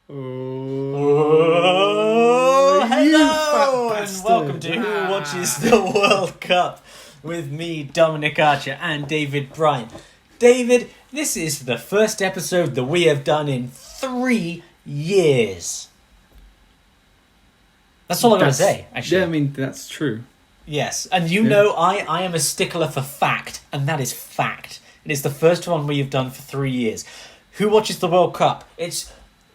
Hello and welcome to Who Watches the World Cup with me, Dominic Archer, and David Bryant. David, this is the first episode that we have done in 3 years. That's all I'm going to say, actually. Yeah, I mean, that's true. Yes, and you know I am a stickler for fact, and that is fact. It is the first one we have done for 3 years. Who Watches the World Cup?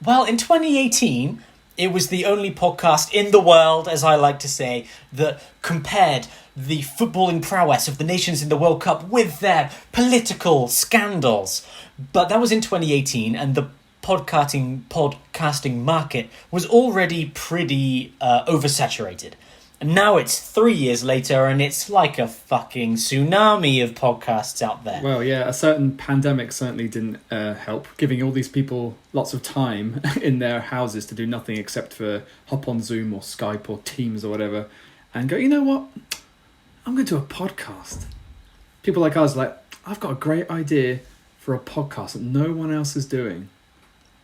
Well, in 2018, it was the only podcast in the world, as I like to say, that compared the footballing prowess of the nations in the World Cup with their political scandals. But that was in 2018, and the podcasting market was already pretty oversaturated. And now it's 3 years later, and it's like a fucking tsunami of podcasts out there. Well, yeah, a certain pandemic certainly didn't help, giving all these people lots of time in their houses to do nothing except for hop on Zoom or Skype or Teams or whatever, and go, you know what? I'm going to do a podcast. People like us, like, I've got a great idea for a podcast that no one else is doing.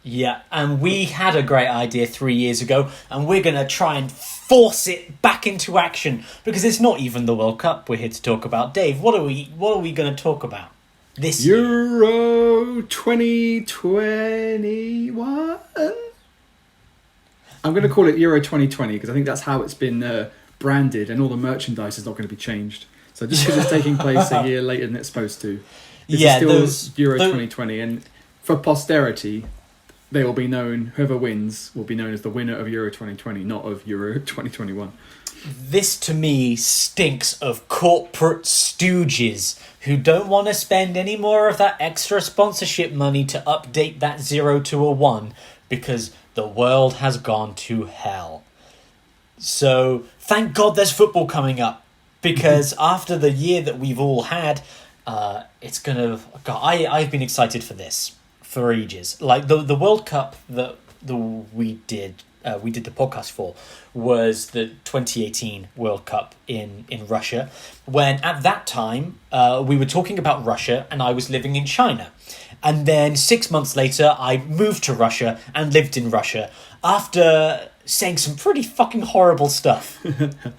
Yeah, and we had a great idea 3 years ago, and we're going to try and force it back into action, because it's not even the World Cup we're here to talk about. Dave, what are we going to talk about this year? Euro 2021? I'm going to call it Euro 2020, because I think that's how it's been branded, and all the merchandise is not going to be changed. So just because it's taking place a year later than it's supposed to, this is still Euro 2020, and for posterity, they will be known, whoever wins will be known as the winner of Euro 2020, not of Euro 2021. This, to me, stinks of corporate stooges who don't want to spend any more of that extra sponsorship money to update that 0 to a 1 because the world has gone to hell. So, thank God there's football coming up, because after the year that we've all had, it's going to... God, I've been excited for this for ages. Like the World Cup that we did the podcast for was the 2018 World Cup in Russia, when at that time we were talking about Russia and I was living in China, and then 6 months later I moved to Russia and lived in Russia after saying some pretty fucking horrible stuff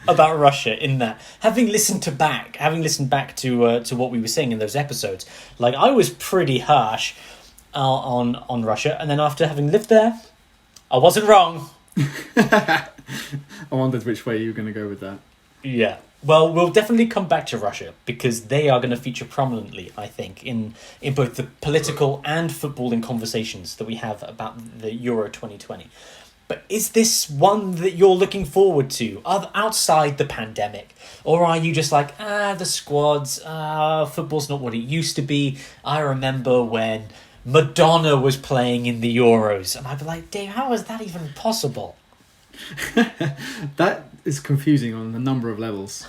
about Russia in that. Having listened back to what we were saying in those episodes, like I was pretty harsh on Russia, and then after having lived there, I wasn't wrong. I wondered which way you were going to go with that. Yeah. Well, we'll definitely come back to Russia, because they are going to feature prominently, I think, in both the political and footballing conversations that we have about the Euro 2020. But is this one that you're looking forward to, outside the pandemic? Or are you just like, the squads, football's not what it used to be. I remember when Madonna was playing in the Euros, and I'd be like, Dave, how is that even possible? That is confusing on a number of levels.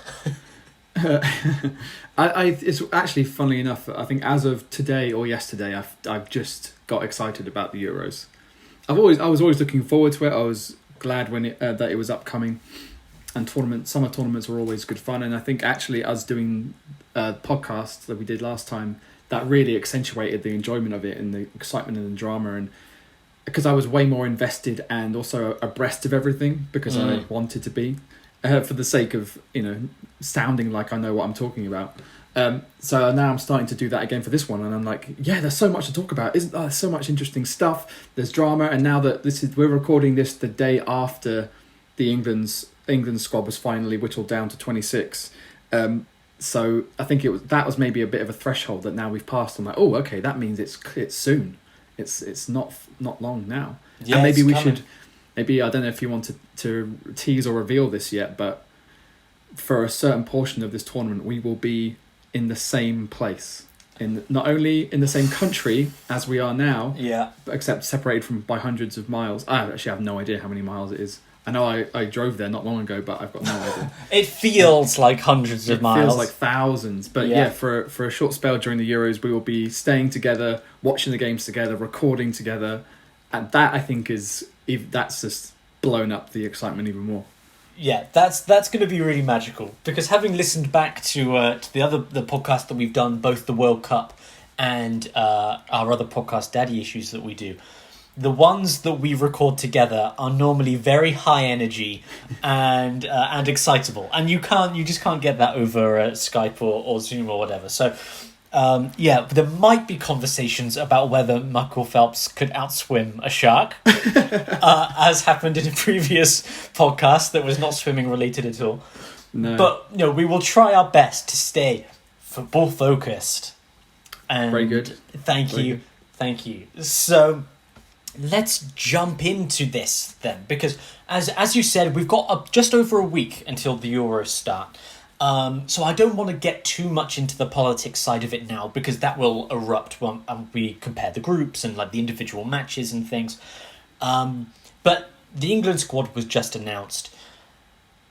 It's actually, funnily enough, I think as of today or yesterday, I've just got excited about the Euros. I was always looking forward to it. I was glad when that it was upcoming, and summer tournaments were always good fun. And I think actually us doing podcasts that we did last time, that really accentuated the enjoyment of it and the excitement and the drama, and because I was way more invested and also abreast of everything, because I wanted to be, for the sake of, sounding like I know what I'm talking about. So now I'm starting to do that again for this one, and I'm like, yeah, there's so much to talk about. Isn't there so much interesting stuff? There's drama, and now that we're recording this the day after the England squad was finally whittled down to 26. So I think that was maybe a bit of a threshold that now we've passed. I'm like, oh, okay, that means it's soon. It's not long now. Yeah, and maybe we should. Maybe, I don't know if you want to tease or reveal this yet, but for a certain portion of this tournament, we will be in the same place, not only in the same country as we are now, but except separated by hundreds of miles. I actually have no idea how many miles it is. I know I drove there not long ago, but I've got no idea. It feels like hundreds of miles. It feels like thousands. But yeah, for a short spell during the Euros, we will be staying together, watching the games together, recording together. And that, I think, that's just blown up the excitement even more. Yeah, that's going to be really magical, because having listened back to the podcast that we've done, both the World Cup and our other podcast, Daddy Issues, that we do, the ones that we record together are normally very high energy and excitable, and you just can't get that over Skype or Zoom or whatever. So there might be conversations about whether Michael Phelps could outswim a shark, as happened in a previous podcast that was not swimming related at all. No. But we will try our best to stay football focused. And very good. Thank you. So let's jump into this then, because as you said, we've got just over a week until the Euros start. So I don't want to get too much into the politics side of it now, because that will erupt when we compare the groups and like the individual matches and things. But the England squad was just announced.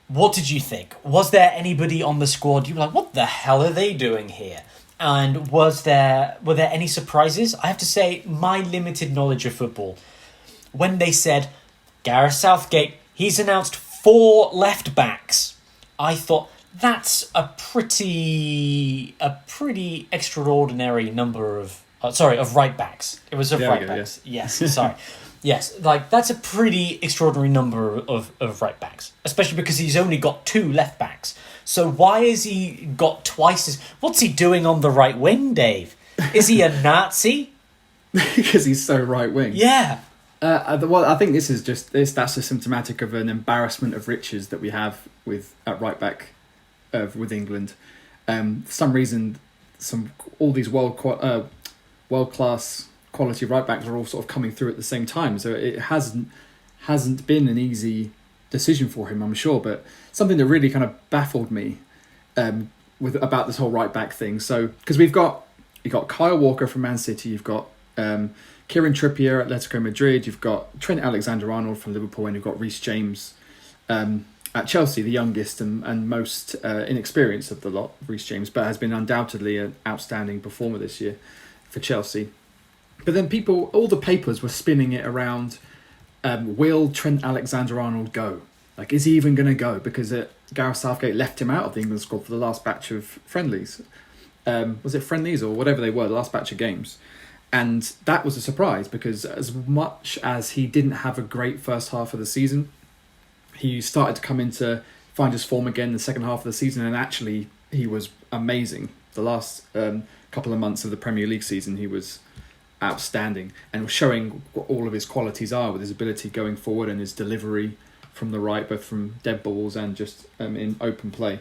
What did you think? Was there anybody on the squad you were like, what the hell are they doing here? And were there any surprises? I have to say, my limited knowledge of football, when they said Gareth Southgate, he's announced 4 left backs, I thought that's a pretty extraordinary number of right backs. It was right backs. Yes, sorry. Yes, like that's a pretty extraordinary number of right backs, especially because he's only got 2 left backs. So why has he got twice as... What's he doing on the right wing, Dave? Is he a Nazi? Because he's so right wing. Yeah. Well, I think that's a symptomatic of an embarrassment of riches that we have at right back with England. For some reason, all these world class quality right backs are all sort of coming through at the same time. So it hasn't been an easy decision for him, I'm sure. But something that really kind of baffled me about this whole right back thing. So because you've got Kyle Walker from Man City, you've got Kieran Trippier at Atletico Madrid, you've got Trent Alexander-Arnold from Liverpool, and you've got Reece James at Chelsea, the youngest and most inexperienced of the lot, Reece James, but has been undoubtedly an outstanding performer this year for Chelsea. But then all the papers were spinning it around, will Trent Alexander-Arnold go? Like, is he even going to go? Because Gareth Southgate left him out of the England squad for the last batch of friendlies. Was it friendlies or whatever they were, the last batch of games? And that was a surprise, because as much as he didn't have a great first half of the season, he started to come into find his form again in the second half of the season, and actually he was amazing. The last couple of months of the Premier League season, he was outstanding and was showing what all of his qualities are, with his ability going forward and his delivery from the right, both from dead balls and just in open play.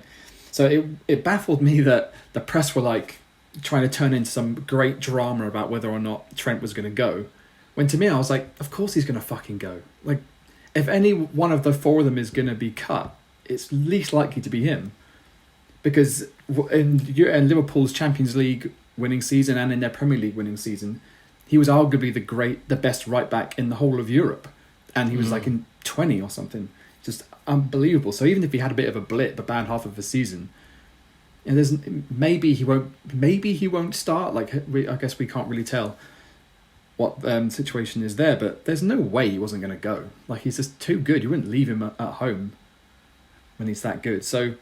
So it baffled me that the press were like trying to turn into some great drama about whether or not Trent was going to go, when to me I was like, of course he's going to fucking go. Like, if any one of the 4 of them is going to be cut, it's least likely to be him, because in Liverpool's Champions League winning season and in their Premier League winning season, he was arguably the best right back in the whole of Europe, and he was like in 20 or something, just unbelievable. So even if he had a bit of a blip, a bad half of the season, and maybe he won't start. Like, I guess we can't really tell what situation is there, but there's no way he wasn't going to go. Like, he's just too good. You wouldn't leave him at home when he's that good. So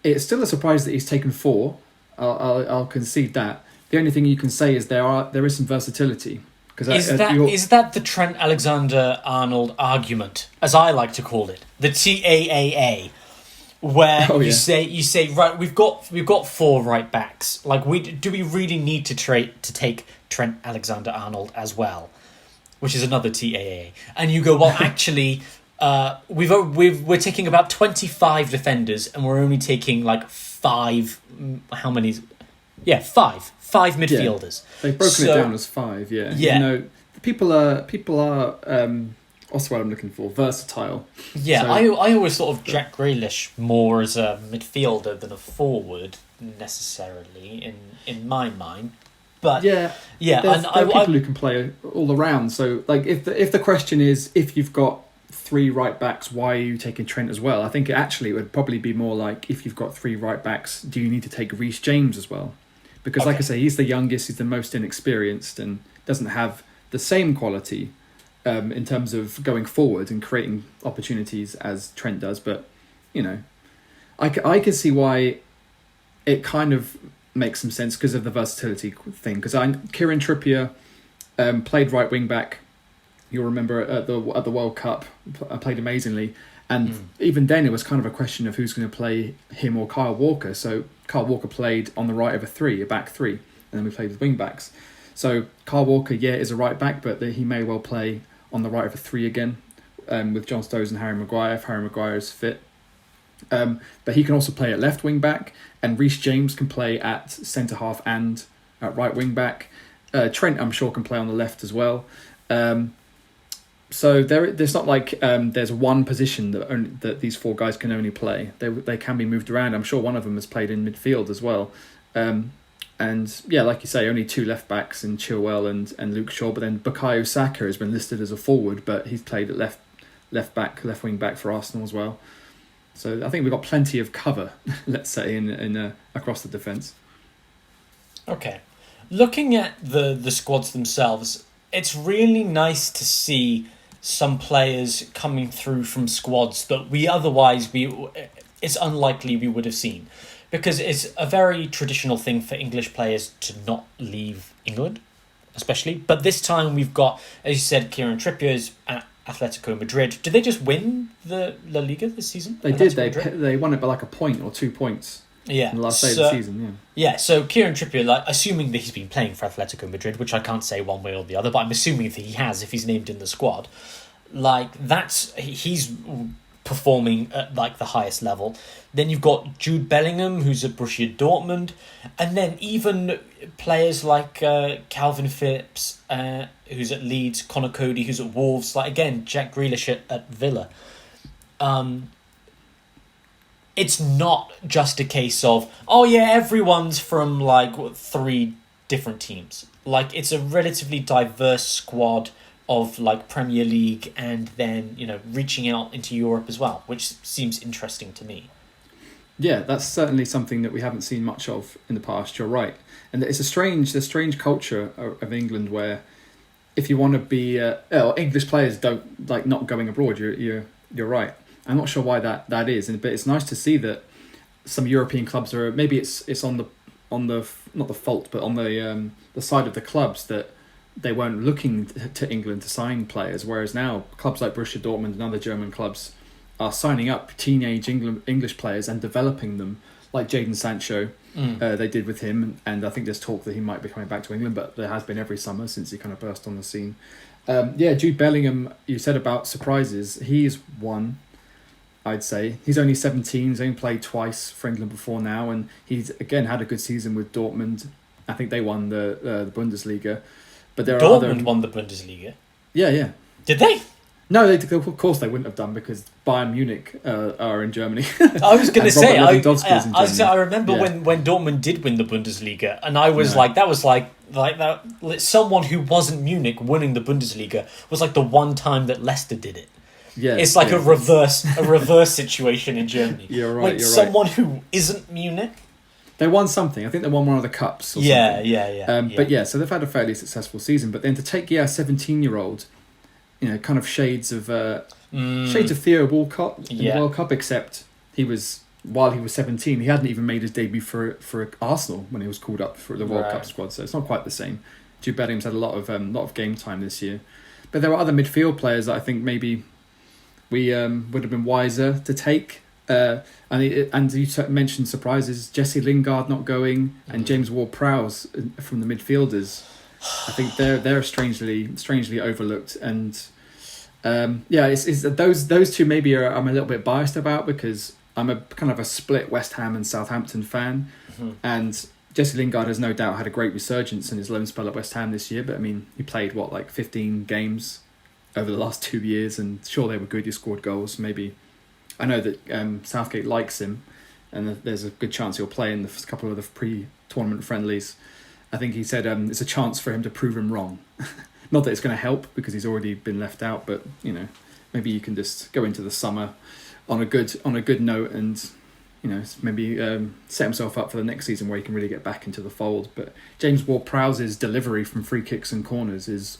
it's still a surprise that he's taken 4. I'll concede that. The only thing you can say is there is some versatility. Is that the Trent Alexander-Arnold argument, as I like to call it, the TAAA, where you say right, we've got 4 right backs. Like, do we really need to take Trent Alexander-Arnold as well, which is another TAA? And you go, well, actually, we're taking about 25 defenders, and we're only taking like 5. How many? Yeah, 5 midfielders. Yeah, they've broken it down as 5. Yeah. You know, people are what's the word I'm looking for? Versatile. Yeah, so, I always thought of Jack Grealish more as a midfielder than a forward necessarily in my mind. But there are people who can play all around. So, like, if the question is, if you've got 3 right backs, why are you taking Trent as well? I think it would probably be more like, if you've got 3 right backs, do you need to take Reece James as well? Because, like I say, he's the youngest, he's the most inexperienced, and doesn't have the same quality in terms of going forward and creating opportunities as Trent does. But, you know, I can see why it kind of makes some sense because of the versatility thing. Because Kieran Trippier Played right wing back. You'll remember at the World Cup, played amazingly. And even then, it was kind of a question of who's going to play him or Kyle Walker. So Kyle Walker played on the right of a back three, and then we played with wing backs. So Kyle Walker, is a right back, but he may well play on the right of a three again, with John Stones and Harry Maguire if Harry Maguire is fit. But he can also play at left wing back, and Reece James can play at centre half and at right wing back. Trent, I'm sure, can play on the left as well. So there's not like there's one position that these four guys can only play. They can be moved around. I'm sure one of them has played in midfield as well. And yeah, like you say, only two left backs in Chilwell and Luke Shaw. But then Bukayo Saka has been listed as a forward, but he's played at left wing back for Arsenal as well. So I think we've got plenty of cover, let's say, in across the defence. Okay. Looking at the squads themselves, it's really nice to see some players coming through from squads that it's unlikely we would have seen. Because it's a very traditional thing for English players to not leave England, especially. But this time we've got, as you said, Kieran Trippier's at Atletico Madrid. Did they just win the La Liga this season? They did. They won it by like a point or 2 points. Yeah. In the last day of the season, Yeah, so Kieran Trippier, assuming that he's been playing for Atletico Madrid, which I can't say one way or the other, but I'm assuming that he has if he's named in the squad, he's performing at the highest level. Then you've got Jude Bellingham, who's at Borussia Dortmund, and then even players like Calvin Phillips, who's at Leeds, Conor Cody, who's at Wolves, again, Jack Grealish at Villa. It's not just a case of, everyone's from 3 different teams. It's a relatively diverse squad of Premier League and then, reaching out into Europe as well, which seems interesting to me. Yeah, that's certainly something that we haven't seen much of in the past. You're right. And it's a strange culture of England where if you want to be English players don't like not going abroad. You're right. I'm not sure why that is, but it's nice to see that some European clubs are, maybe it's on the not the fault, but on the side of the clubs that they weren't looking to England to sign players, whereas now clubs like Borussia Dortmund and other German clubs are signing up teenage English players and developing them, like Jadon Sancho. They did with him, and I think there's talk that he might be coming back to England, but there has been every summer since he kind of burst on the scene. Jude Bellingham, you said about surprises, he's one. I'd say he's only 17. He's only played twice for England before now, and he's again had a good season with Dortmund. I think they won the Bundesliga, but there are Dortmund won the Bundesliga. Yeah. Did they? No, of course they wouldn't have done because Bayern Munich are in Germany. I was going to say, I remember Yeah. when Dortmund did win the Bundesliga, and I was that was like that. Someone who wasn't Munich winning the Bundesliga was the one time that Leicester did it. Yeah, it's a reverse situation in Germany. You're right. Someone who isn't Munich. They won something. I think they won one of the cups. Or Yeah. But so they've had a fairly successful season. But then to take a 17-year-old, kind of shades of Theo Walcott in the World Cup, except while he was 17, he hadn't even made his debut for Arsenal when he was called up for the World Cup squad. So it's not quite the same. Jude Bellingham's had a lot of game time this year, but there are other midfield players that I think maybe we would have been wiser to take. And you mentioned surprises: Jesse Lingard not going, and James Ward-Prowse from the midfielders. I think they're strangely overlooked, and it's those two maybe I'm a little bit biased about because I'm a kind of a split West Ham and Southampton fan, and Jesse Lingard has no doubt had a great resurgence in his loan spell at West Ham this year. But I mean, he played 15 games over the last 2 years, and sure they were good. He scored goals. Maybe I know that Southgate likes him, and there's a good chance he'll play in the couple of the pre-tournament friendlies. I think he said it's a chance for him to prove him wrong. Not that it's going to help because he's already been left out, but maybe you can just go into the summer on a good note and maybe set himself up for the next season where he can really get back into the fold. But James Ward-Prowse's delivery from free kicks and corners is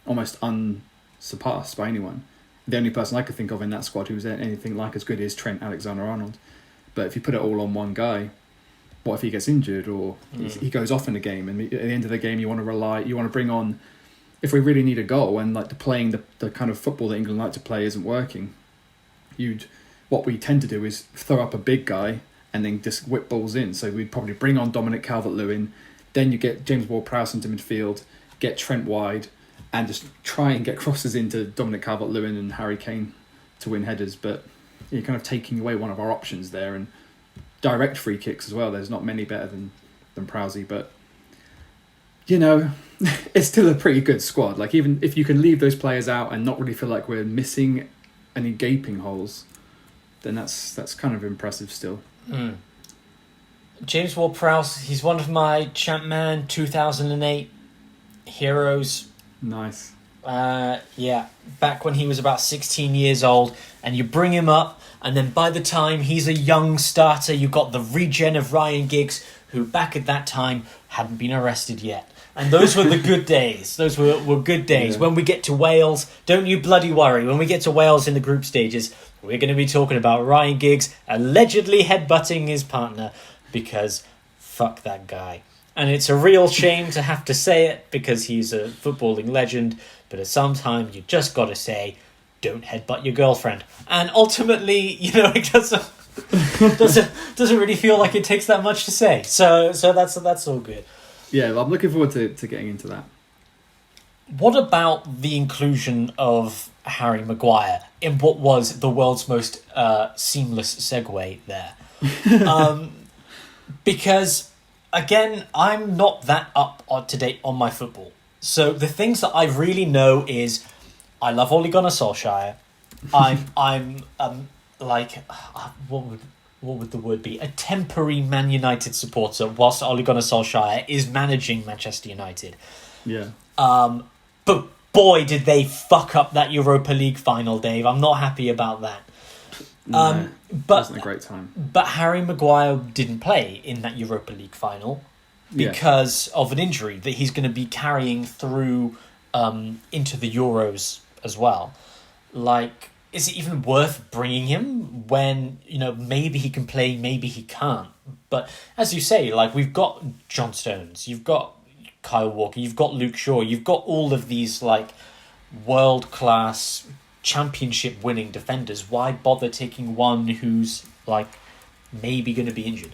almost unsurpassed by anyone. The only person I could think of in that squad who's anything like as good is Trent Alexander-Arnold. But if you put it all on one guy, what if he gets injured or he goes off in a game, and at the end of the game you want to bring on if we really need a goal and like the kind of football that England like to play isn't working, what we tend to do is throw up a big guy and then just whip balls in. So we'd probably bring on Dominic Calvert-Lewin, then you get James Ward-Prowse into midfield, get Trent wide, and just try and get crosses into Dominic Calvert-Lewin and Harry Kane to win headers. But you're kind of taking away one of our options there, and direct free kicks as well. There's not many better than Prowsey, but it's still a pretty good squad. Like, even if you can leave those players out and not really feel like we're missing any gaping holes, then that's kind of impressive still. James Ward-Prowse, he's one of my Champman 2008 heroes. Nice. Back when he was about 16 years old, and you bring him up, and then by the time he's a young starter, you've got the regen of Ryan Giggs, who back at that time hadn't been arrested yet. And those were the good days. Those were good days. Yeah. When we get to Wales, don't you bloody worry. When we get to Wales in the group stages, we're going to be talking about Ryan Giggs allegedly headbutting his partner, because fuck that guy. And it's a real shame to have to say it, because he's a footballing legend, but at some time you just got to say, don't headbutt your girlfriend. And ultimately, it doesn't really feel like it takes that much to say. So that's all good. Yeah, well, I'm looking forward to getting into that. What about the inclusion of Harry Maguire in what was the world's most seamless segue there? Because, again, I'm not that up to date on my football. So the things that I really know is I love Ole Gunnar Solskjaer. I'm what would the word be? A temporary Man United supporter whilst Ole Gunnar Solskjaer is managing Manchester United. Yeah. But boy, did they fuck up that Europa League final, Dave. I'm not happy about that. No, it wasn't a great time. But Harry Maguire didn't play in that Europa League final because of an injury that he's going to be carrying through into the Euros as well. Like, is it even worth bringing him when, maybe he can play, maybe he can't? But as you say, like, we've got John Stones, you've got Kyle Walker, you've got Luke Shaw, you've got all of these, like, world-class championship-winning defenders. Why bother taking one who's, like, maybe going to be injured?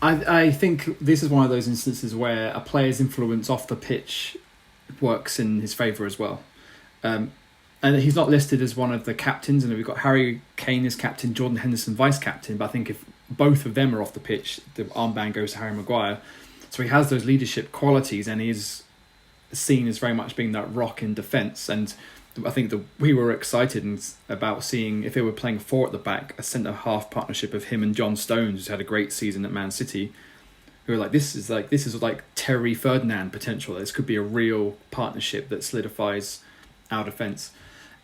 I think this is one of those instances where a player's influence off the pitch works in his favour as well. And he's not listed as one of the captains, and we've got Harry Kane as captain, Jordan Henderson vice-captain, but I think if both of them are off the pitch, the armband goes to Harry Maguire. So he has those leadership qualities, and he's seen as very much being that rock in defence. And I think we were excited about seeing, if they were playing four at the back, a centre-half partnership of him and John Stones, who's had a great season at Man City, who are like, this is like Terry Ferdinand potential. This could be a real partnership that solidifies our defence.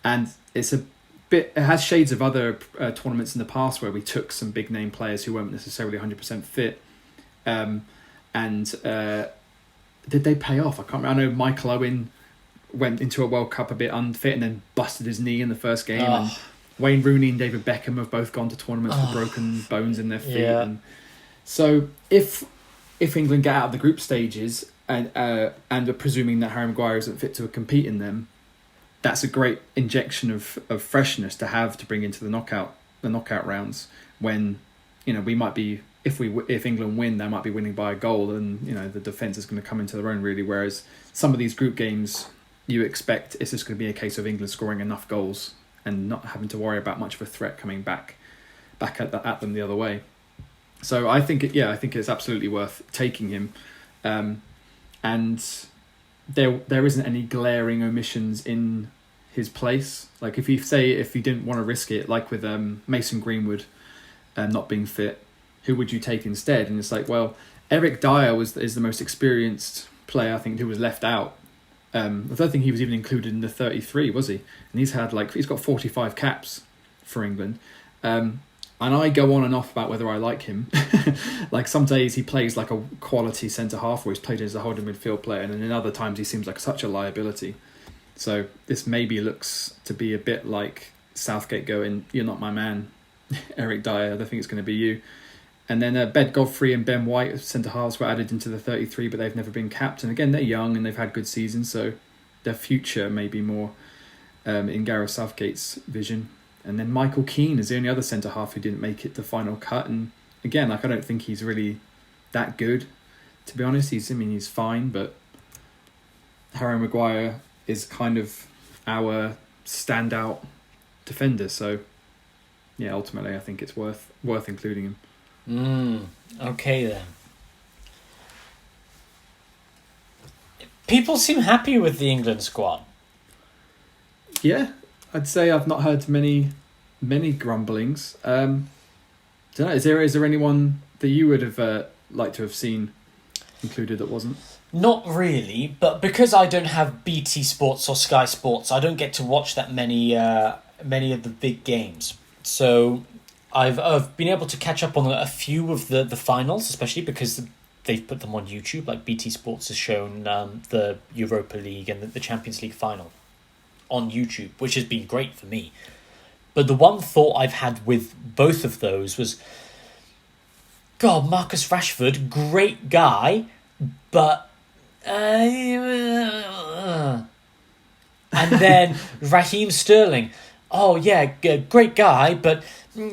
And it has shades of other tournaments in the past where we took some big name players who weren't necessarily 100% fit. Did they pay off? I can't remember. I know Michael Owen went into a World Cup a bit unfit and then busted his knee in the first game. And Wayne Rooney and David Beckham have both gone to tournaments with broken bones in their feet. Yeah. And so if England get out of the group stages and are presuming that Harry Maguire isn't fit to compete in them, that's a great injection of freshness to have to bring into the knockout rounds when we might be, if England win, they might be winning by a goal, and the defence is going to come into their own really. Whereas some of these group games, you expect it's just going to be a case of England scoring enough goals and not having to worry about much of a threat coming back at them the other way. So I think it's absolutely worth taking him, and there isn't any glaring omissions in his place. Like if you didn't want to risk it, like with Mason Greenwood not being fit, who would you take instead? And it's like, well, Eric Dyer is the most experienced player, I think, who was left out. I don't think he was even included in the 33, was he? And he's got 45 caps for England. And I go on and off about whether I like him. Like some days he plays like a quality centre half, or he's played as a holding midfield player, and then in other times he seems like such a liability. So this maybe looks to be a bit like Southgate going, "You're not my man, Eric Dyer. I don't think it's going to be you." And then Ben Godfrey and Ben White, centre halves, were added into the 33, but they've never been capped. And again, they're young and they've had good seasons, so their future may be more in Gareth Southgate's vision. And then Michael Keane is the only other centre half who didn't make it the final cut. And again, I don't think he's really that good, to be honest. He's fine, but Harry Maguire is kind of our standout defender. So yeah, ultimately, I think it's worth including him. Okay then. People seem happy with the England squad. Yeah, I'd say I've not heard many grumblings. Don't know. Is there anyone that you would have liked to have seen included that wasn't? Not really, but because I don't have BT Sports or Sky Sports, I don't get to watch that many of the big games. So I've been able to catch up on a few of the finals, especially because they've put them on YouTube. Like BT Sports has shown the Europa League and the Champions League final on YouTube, which has been great for me. But the one thought I've had with both of those was, God, Marcus Rashford, great guy, but... and then Raheem Sterling, oh yeah, great guy, but... has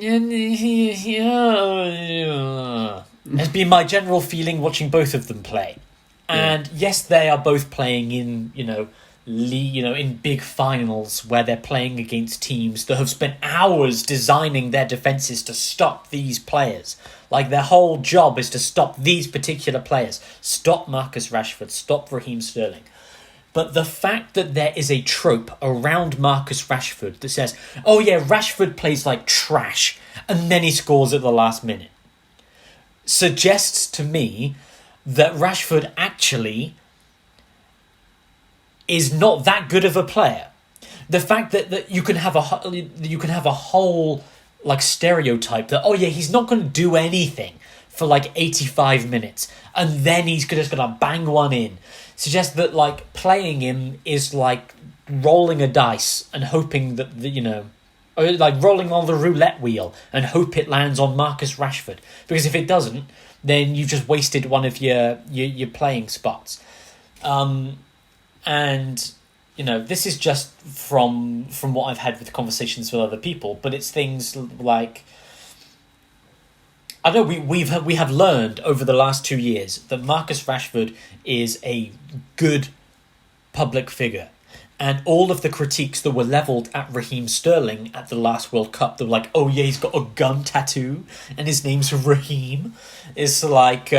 been my general feeling watching both of them play. And yes, they are both playing in, in big finals where they're playing against teams that have spent hours designing their defenses to stop these players. Like, their whole job is to stop these particular players. Stop Marcus Rashford, stop Raheem Sterling. But the fact that there is a trope around Marcus Rashford that says, oh yeah, Rashford plays like trash, and then he scores at the last minute, suggests to me that Rashford actually is not that good of a player. The fact that you can have a whole like stereotype that, oh yeah, he's not going to do anything for like 85 minutes and then he's just going to bang one in, suggests that like playing him is like rolling a dice and hoping that or like rolling on the roulette wheel and hope it lands on Marcus Rashford, because if it doesn't, then you've just wasted one of your playing spots. And this is just from what I've had with conversations with other people, but it's things like, I know we have learned over the last 2 years that Marcus Rashford is a good public figure. And all of the critiques that were levelled at Raheem Sterling at the last World Cup, they were like, oh yeah, he's got a gun tattoo and his name's Raheem. It's like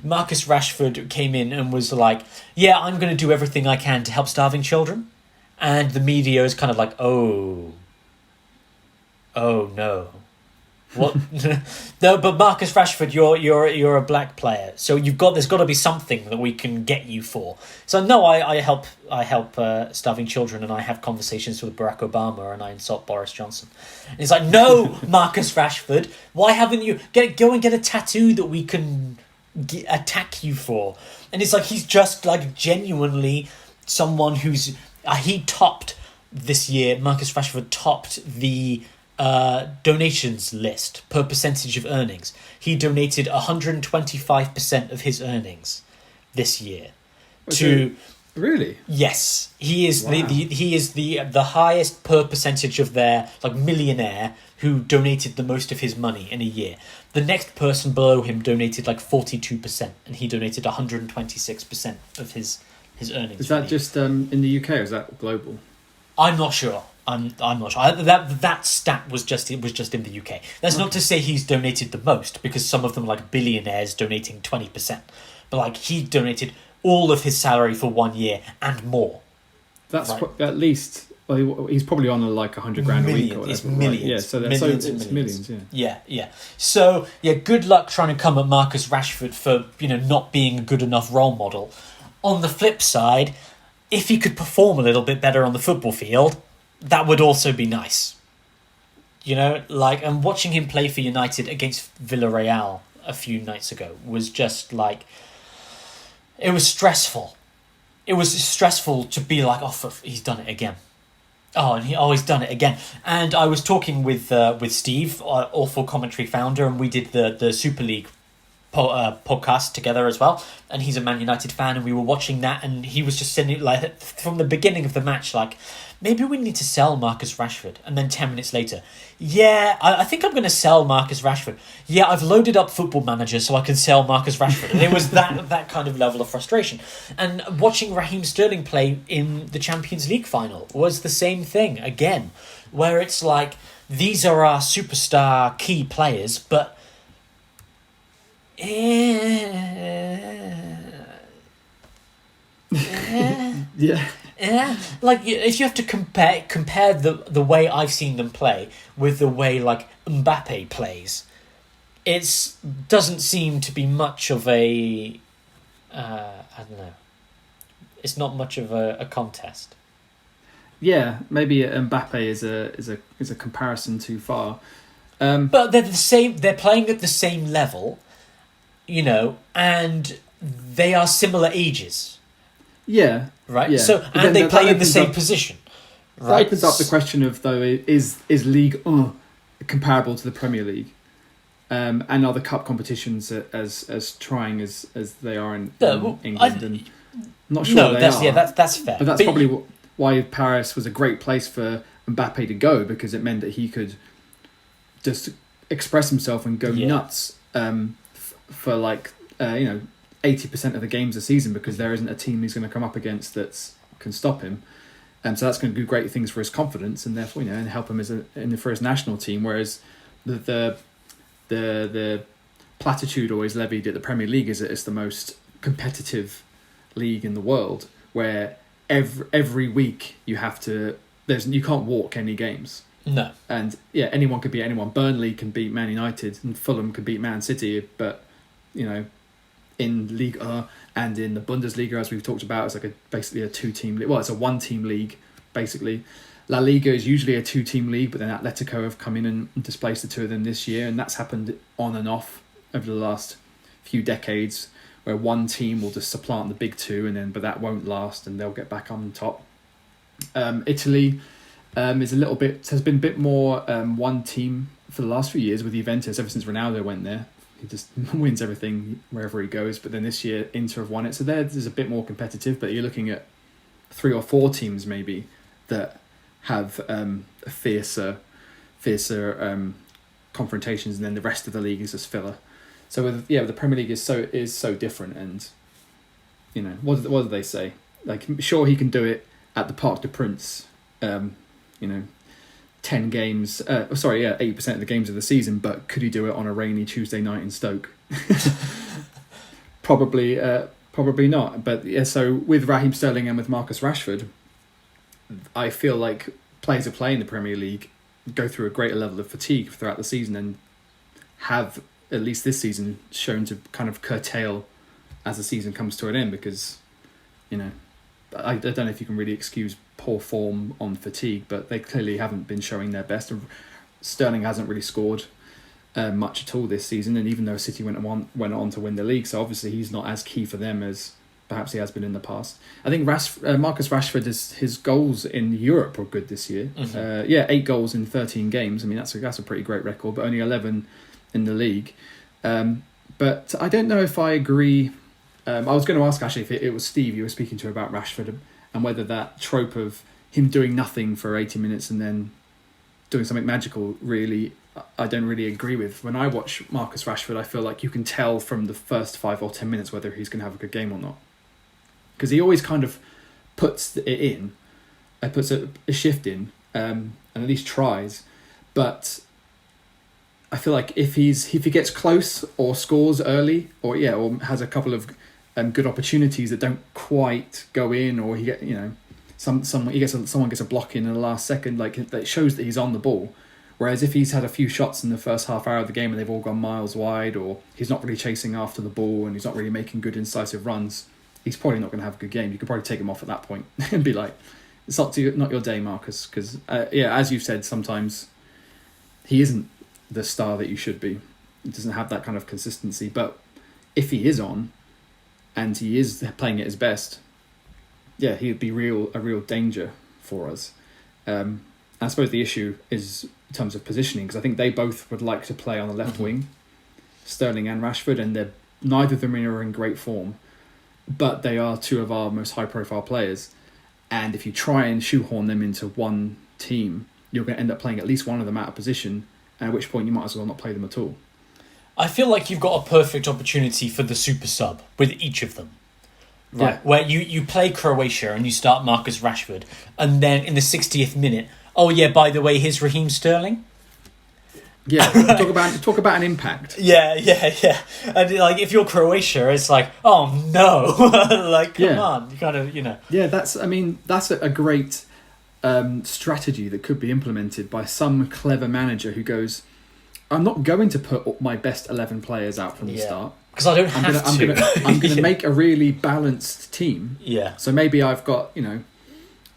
Marcus Rashford came in and was like, yeah, I'm going to do everything I can to help starving children. And the media is kind of like, oh no. What? No, but Marcus Rashford, you're a black player, so there's got to be something that we can get you for. So no, I help starving children, and I have conversations with Barack Obama, and I insult Boris Johnson. And he's like, no, Marcus Rashford, why haven't you go and get a tattoo that we can attack you for? And it's like he's just like genuinely someone who's he topped this year. Marcus Rashford topped the donations list per percentage of earnings. He donated 125% of his earnings this year to. Really? Yes, he is. Wow. He is the highest per percentage of their millionaire who donated the most of his money in a year. The next person below him donated 42%, and he donated 126% of his earnings. Is that just in the UK, or is that global? I'm not sure. I'm not sure. That stat was just in the UK. That's not to say he's donated the most, because some of them are like billionaires donating 20%. But he donated all of his salary for 1 year and more. That's at least. Well, he's probably on 100 grand a week or whatever. It's millions. Right? Yeah, so it's millions. Yeah. So good luck trying to come at Marcus Rashford for not being a good enough role model. On the flip side, if he could perform a little bit better on the football field, that would also be nice. And watching him play for United against Villarreal a few nights ago was just it was stressful. It was stressful to be like, oh, he's done it again. Oh, and he always done it again. And I was talking with Steve, Awful Commentary founder, and we did the Super League podcast together as well. And he's a Man United fan, and we were watching that, and he was just saying, like, from the beginning of the match, like, maybe we need to sell Marcus Rashford. And then 10 minutes later, yeah, I think I'm going to sell Marcus Rashford. Yeah, I've loaded up Football Manager so I can sell Marcus Rashford. And it was that kind of level of frustration. And watching Raheem Sterling play in the Champions League final was the same thing again, where it's like, these are our superstar key players, but Yeah. yeah, like if you have to compare the way I've seen them play with the way like Mbappe plays, it doesn't seem to be much of a I don't know. It's not much of a contest. Yeah, maybe Mbappe is a comparison too far. But they're the same. They're playing at the same level, and they are similar ages. Yeah. Right. Yeah. So and they play in the same position. Right. That opens up the question of, though, is League comparable to the Premier League, and are the cup competitions as trying as they are in England? And I'm not sure no, they that's are. yeah, that's fair. But that's probably why Paris was a great place for Mbappe to go, because it meant that he could just express himself and go nuts for 80% of the games a season, because there isn't a team he's going to come up against that can stop him. So that's going to do great things for his confidence, and therefore, and help him for his national team. Whereas the platitude always levied at the Premier League is that it's the most competitive league in the world, where every week you can't walk any games. No. And anyone could beat anyone. Burnley can beat Man United, and Fulham can beat Man City, but in Ligue 1 and in the Bundesliga, as we've talked about, it's basically a two-team league. Well, it's a one-team league, basically. La Liga is usually a two-team league, but then Atletico have come in and displaced the two of them this year, and that's happened on and off over the last few decades, where one team will just supplant the big two, but that won't last, and they'll get back on top. Italy has been a bit more one team for the last few years with Juventus, ever since Ronaldo went there. He just wins everything wherever he goes. But then this year, Inter have won it. So there's a bit more competitive. But you're looking at 3 or 4 teams maybe that have fiercer confrontations, and then the rest of the league is just filler. So the Premier League is so different. And what do they say? Like, sure, he can do it at the Parc des Princes. 10 games, 80% of the games of the season, but could he do it on a rainy Tuesday night in Stoke? Probably not. But yeah, so with Raheem Sterling and with Marcus Rashford, I feel like players who play in the Premier League go through a greater level of fatigue throughout the season, and have, at least this season, shown to kind of curtail as the season comes to an end, because, I don't know if you can really excuse poor form on fatigue, but they clearly haven't been showing their best. Sterling hasn't really scored much at all this season, and even though City went on to win the league, so obviously he's not as key for them as perhaps he has been in the past. I think Marcus Rashford, his goals in Europe were good this year. Mm-hmm. 8 goals in 13 games. I mean, that's a pretty great record, but only 11 in the league. But I don't know if I agree. I was going to ask, actually, if it was Steve you were speaking to about Rashford, and whether that trope of him doing nothing for 80 minutes and then doing something magical, really, I don't really agree with. When I watch Marcus Rashford, I feel like you can tell from the first 5 or 10 minutes whether he's going to have a good game or not. Because he always kind of puts it in, puts a shift in, and at least tries. But I feel like if he gets close or scores early, or has a couple of good opportunities that don't quite go in, or someone gets a block in the last second, like, that shows that he's on the ball. Whereas if he's had a few shots in the first half hour of the game and they've all gone miles wide, or he's not really chasing after the ball and he's not really making good incisive runs, he's probably not going to have a good game. You could probably take him off at that point and be like, it's not your day, Marcus. Because as you've said, sometimes he isn't the star that you should be. He doesn't have that kind of consistency. But if he is on, and he is playing at his best, he'd be a real danger for us. I suppose the issue is in terms of positioning, because I think they both would like to play on the left wing, Sterling and Rashford, and neither of them are in great form, but they are two of our most high-profile players. And if you try and shoehorn them into one team, you're going to end up playing at least one of them out of position, at which point you might as well not play them at all. I feel like you've got a perfect opportunity for the super sub with each of them. Right, Yeah. where you play Croatia and you start Marcus Rashford, and then in the 60th minute, oh yeah, by the way, here's Raheem Sterling. Yeah, talk about an impact. Yeah. And like, if you're Croatia, it's like, oh no, like come on, you kind of, Yeah, that's a great strategy that could be implemented by some clever manager who goes, I'm not going to put my best 11 players out from the start. Because I don't have to. I'm gonna make a really balanced team. Yeah. So maybe I've got a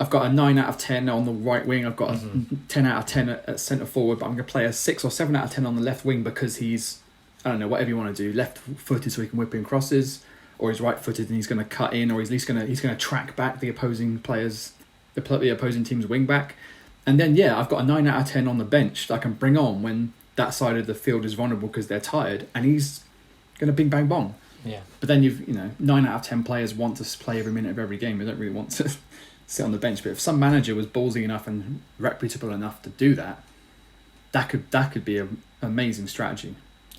9 out of 10 on the right wing. I've got a 10 out of 10 at centre forward, but I'm going to play a 6 or 7 out of 10 on the left wing because he's, I don't know, whatever you want to do, left-footed so he can whip in crosses, or he's right-footed and he's going to cut in, or he's going to track back the opposing players, the opposing team's wing back. And then I've got a 9 out of 10 on the bench that I can bring on when that side of the field is vulnerable because they're tired, and he's going to bing bang bong. Yeah. But then 9 out of 10 players want to play every minute of every game. They don't really want to sit on the bench. But if some manager was ballsy enough and reputable enough to do that, that could be an amazing strategy.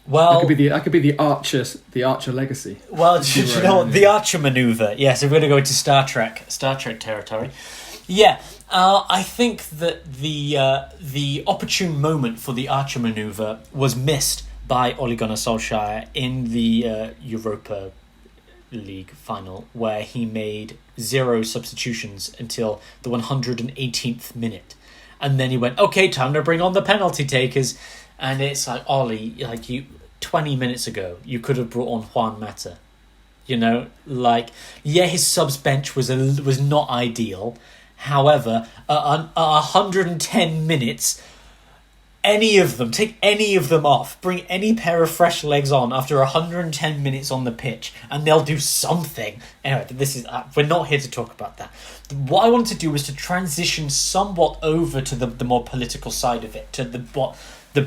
Well, that could be the Archer legacy. Well, the Archer maneuver. Yes, if we're going to go into Star Trek territory. Yeah, I think that the opportune moment for the Archer maneuver was missed by Ole Gunnar Solskjaer in the Europa League final, where he made 0 substitutions until the 118th minute, and then he went, okay, time to bring on the penalty takers. And it's like, Ollie, like, 20 minutes ago you could have brought on Juan Mata. His subs bench was not ideal. However, at 110 minutes, take any of them off, bring any pair of fresh legs on after 110 minutes on the pitch, and they'll do something. Anyway, we're not here to talk about that. What I wanted to do was to transition somewhat over to the more political side of it, to the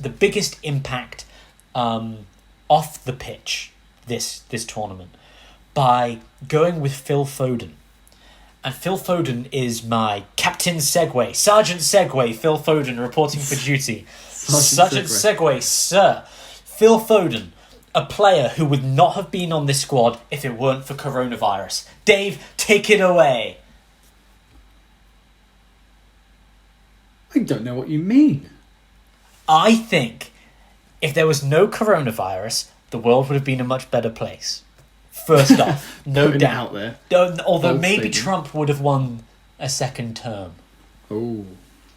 biggest impact off the pitch this tournament, by going with Phil Foden. And Phil Foden is my Captain Segway, Sergeant Segway, Phil Foden reporting for duty. Sergeant Segway, sir. Phil Foden, a player who would not have been on this squad if it weren't for coronavirus. Dave, take it away. I don't know what you mean. I think if there was no coronavirus, the world would have been a much better place. First off, no doubt. Out there. Although Bold maybe statement. Trump would have won a second term. Oh.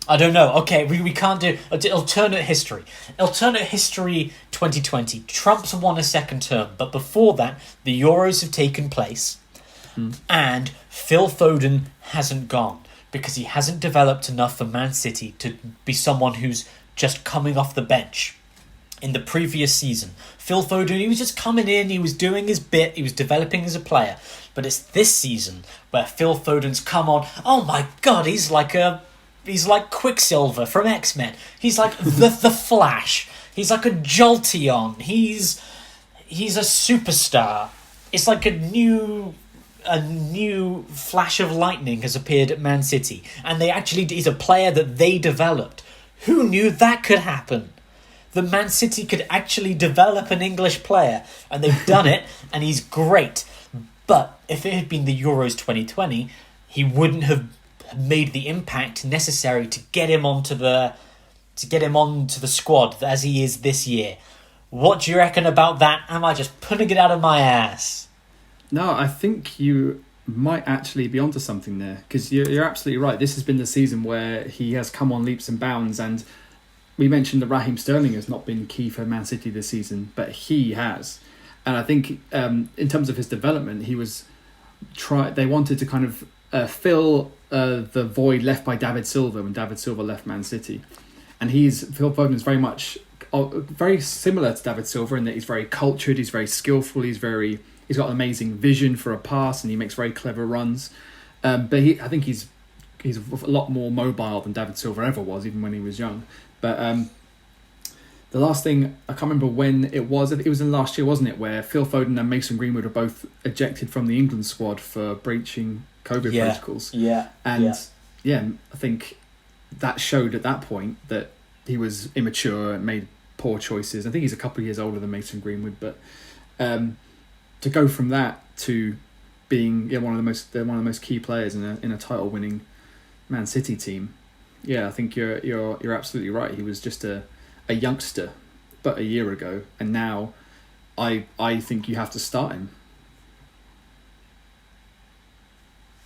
I don't know. Okay, we can't do alternate history. Alternate history 2020. Trump's won a second term, but before that, the Euros have taken place, and Phil Foden hasn't gone because he hasn't developed enough for Man City to be someone who's just coming off the bench. In the previous season, Phil Foden, he was just coming in, he was doing his bit, he was developing as a player. But it's this season where Phil Foden's come on. Oh my God, he's like Quicksilver from X-Men. He's like the Flash. He's like a Jolteon. He's a superstar. It's like a new flash of lightning has appeared at Man City, and he's a player that they developed. Who knew that could happen? The Man City could actually develop an English player, and they've done it, and he's great. But if it had been the Euros 2020, he wouldn't have made the impact necessary to get him onto the squad as he is this year. What do you reckon about that? Am I just putting it out of my ass? No, I think you might actually be onto something there, because you're absolutely right. This has been the season where he has come on leaps and bounds, and we mentioned that Raheem Sterling has not been key for Man City this season, but he has. And I think in terms of his development, they wanted to kind of fill the void left by David Silva when David Silva left Man City. And Phil Foden is very similar to David Silva in that he's very cultured, he's very skillful, he's got an amazing vision for a pass, and he makes very clever runs. But I think he's he's a lot more mobile than David Silva ever was, even when he was young. But the last thing, I can't remember when it was. I think it was in last year, wasn't it, where Phil Foden and Mason Greenwood were both ejected from the England squad for breaching COVID protocols. Yeah. And I think that showed at that point that he was immature and made poor choices. I think he's a couple of years older than Mason Greenwood, but to go from that to being one of the most key players in a title winning Man City team, I think you're absolutely right. He was just a youngster, but a year ago, and now I think you have to start him.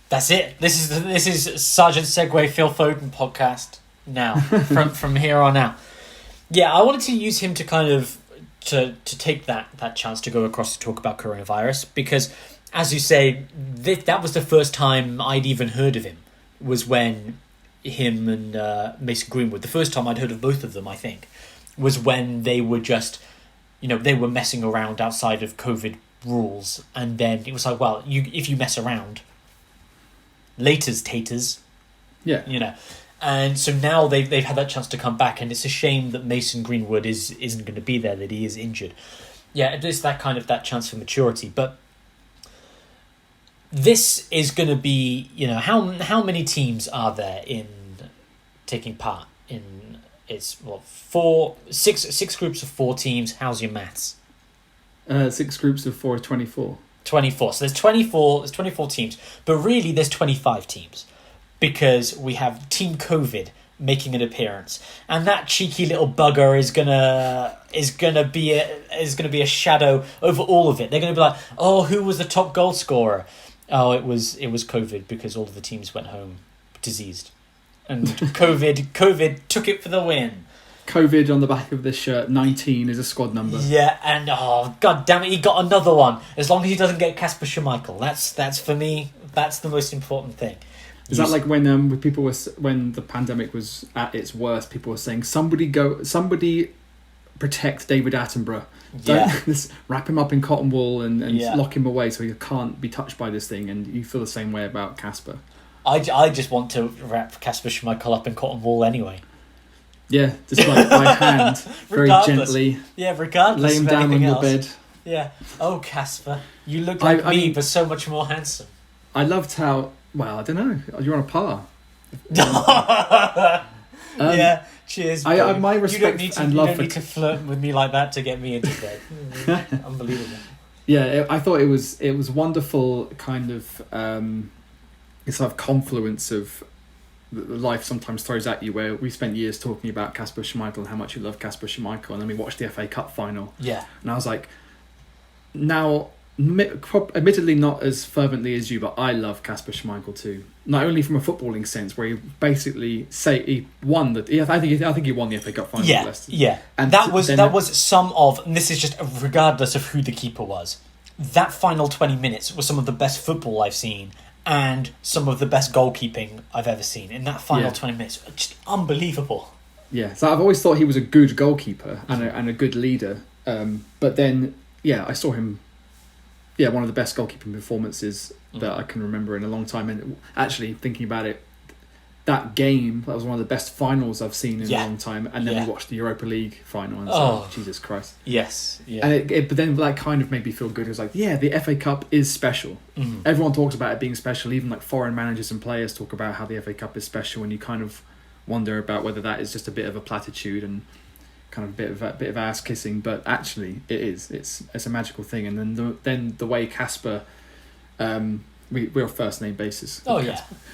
That's it. This is Sergeant Segway Phil Foden podcast now from here on out. Yeah, I wanted to use him to kind of to take that chance to go across to talk about coronavirus, because, as you say, that was the first time I'd even heard of him, was when him and Mason Greenwood, the first time I'd heard of both of them, I think, was when they were just, they were messing around outside of COVID rules, and then it was like, well, if you mess around, later's taters, and so now they've had that chance to come back, and it's a shame that Mason Greenwood isn't going to be there, that he is injured. Yeah, it's that chance for maturity, but this is going to be, how many teams are there in taking part in? It's six groups of 4 teams. How's your maths? 6 groups of 4 is 24. 24. So there's 24 teams, but really there's 25 teams, because we have Team COVID making an appearance, and that cheeky little bugger is gonna be a shadow over all of it. They're gonna be like, oh, who was the top goal scorer? Oh, it was COVID, because all of the teams went home diseased, and COVID took it for the win. COVID on the back of this shirt, 19 is a squad number. Yeah, and oh god damn it, he got another one. As long as he doesn't get Kasper Schmeichel, that's for me. That's the most important thing. Is that like when when the pandemic was at its worst, people were saying somebody protect David Attenborough. Don't wrap him up in cotton wool and lock him away so he can't be touched by this thing. And you feel the same way about Kasper. I just want to wrap Kasper Schmeichel up in cotton wool anyway. Yeah, just like by hand, very gently. Yeah, regardless. Lay him down on your bed. Yeah. Oh, Kasper, you look like me, but so much more handsome. I loved how. Well, I don't know. You're on a par. Yeah. Cheers. My respect and love. You don't need to flirt with me like that to get me into bed. Unbelievable. Yeah, I thought it was wonderful. Kind of, it's sort of confluence of life sometimes throws at you, where we spent years talking about Kasper Schmeichel and how much you love Kasper Schmeichel, and then we watched the FA Cup final. Yeah. And I was like, now, admittedly not as fervently as you, but I love Kasper Schmeichel too. Not only from a footballing sense, where he basically he won I think he won the FA Cup final. Yeah. And that was some of, and this is just regardless of who the keeper was, that final 20 minutes was some of the best football I've seen, and some of the best goalkeeping I've ever seen in that final 20 minutes. Just unbelievable. Yeah, so I've always thought he was a good goalkeeper and a good leader. But then, I saw him, one of the best goalkeeping performances that I can remember in a long time. And actually, thinking about it, that game, that was one of the best finals I've seen in a long time. And then we watched the Europa League final and so, Jesus Christ. Yes. Yeah. And but then that kind of made me feel good. It was like, the FA Cup is special. Mm-hmm. Everyone talks about it being special. Even like foreign managers and players talk about how the FA Cup is special, and you kind of wonder about whether that is just a bit of a platitude and kind of a bit of ass kissing. But actually, it is. It's a magical thing. And then the way Kasper, we're a first name basis.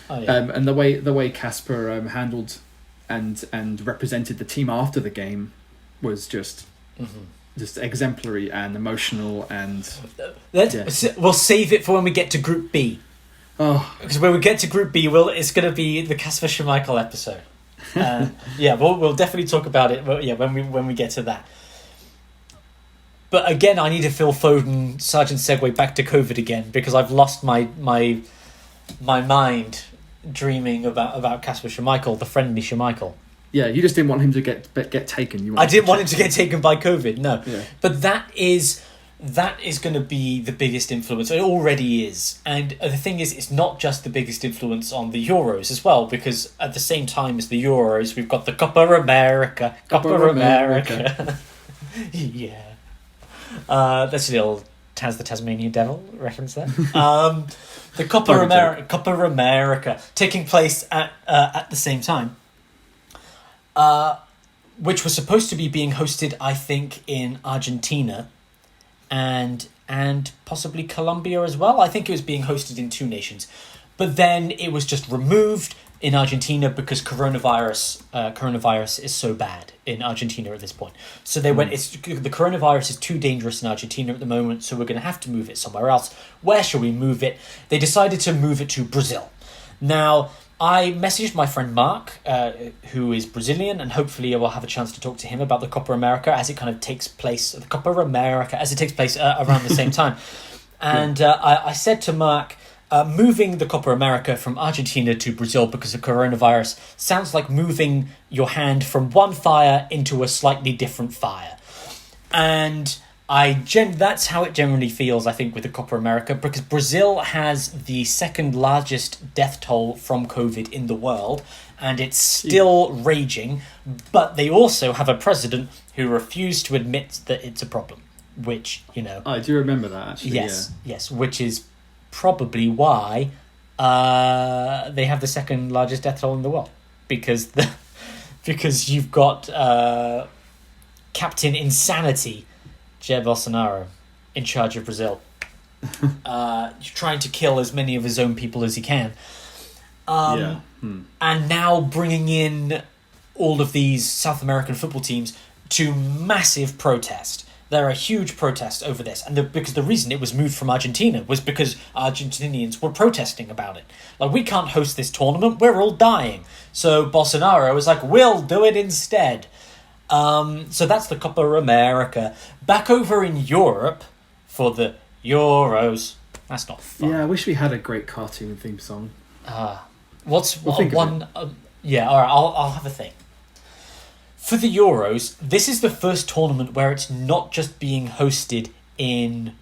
And the way Kasper handled and represented the team after the game was just exemplary and emotional. And we'll save it for when we get to Group B. Oh, because when we get to Group B, it's going to be the Kasper Schmeichel episode. We'll definitely talk about it. When we get to that. But again, I need to Phil Foden, Sergeant Segway back to COVID again, because I've lost my mind dreaming about Kasper Schmeichel, the friendly Schmeichel. Yeah, you just didn't want him to get taken. I didn't want him to get taken by COVID, no. Yeah. But that is that is going to be the biggest influence. It already is. And the thing is, it's not just the biggest influence on the Euros as well, because at the same time as the Euros, we've got the Copa America. Yeah. That's a little the Tasmanian Devil reference there. The Copa America taking place at the same time. Which was supposed to be being hosted, I think, in Argentina and possibly Colombia as well. I think it was being hosted in 2 nations. But then it was just removed in Argentina because coronavirus is so bad in Argentina at this point. So they went, the coronavirus is too dangerous in Argentina at the moment, so we're going to have to move it somewhere else. Where shall we move it? They decided to move it to Brazil. Now, I messaged my friend Mark, who is Brazilian, and hopefully I will have a chance to talk to him about the Copa America as it kind of takes place, around the same time. And I said to Mark, moving the Copa America from Argentina to Brazil because of coronavirus sounds like moving your hand from one fire into a slightly different fire. And that's how it generally feels, I think, with the Copa America, because Brazil has the second largest death toll from COVID in the world, and it's still raging, but they also have a president who refused to admit that it's a problem, which, I do remember that, actually. Yes, which is probably why they have the second largest death toll in the world, because you've got Captain Insanity Jair Bolsonaro in charge of Brazil, trying to kill as many of his own people as he can, and now bringing in all of these South American football teams to massive protest. There are huge protests over this, and because the reason it was moved from Argentina was because Argentinians were protesting about it. Like, we can't host this tournament, we're all dying. So Bolsonaro was like, we'll do it instead. So that's the Copa America. Back over in Europe for the Euros. That's not fun. Yeah, I wish we had a great cartoon theme song. What's one? Yeah, all right. I'll have a think. For the Euros, this is the first tournament where it's not just being hosted in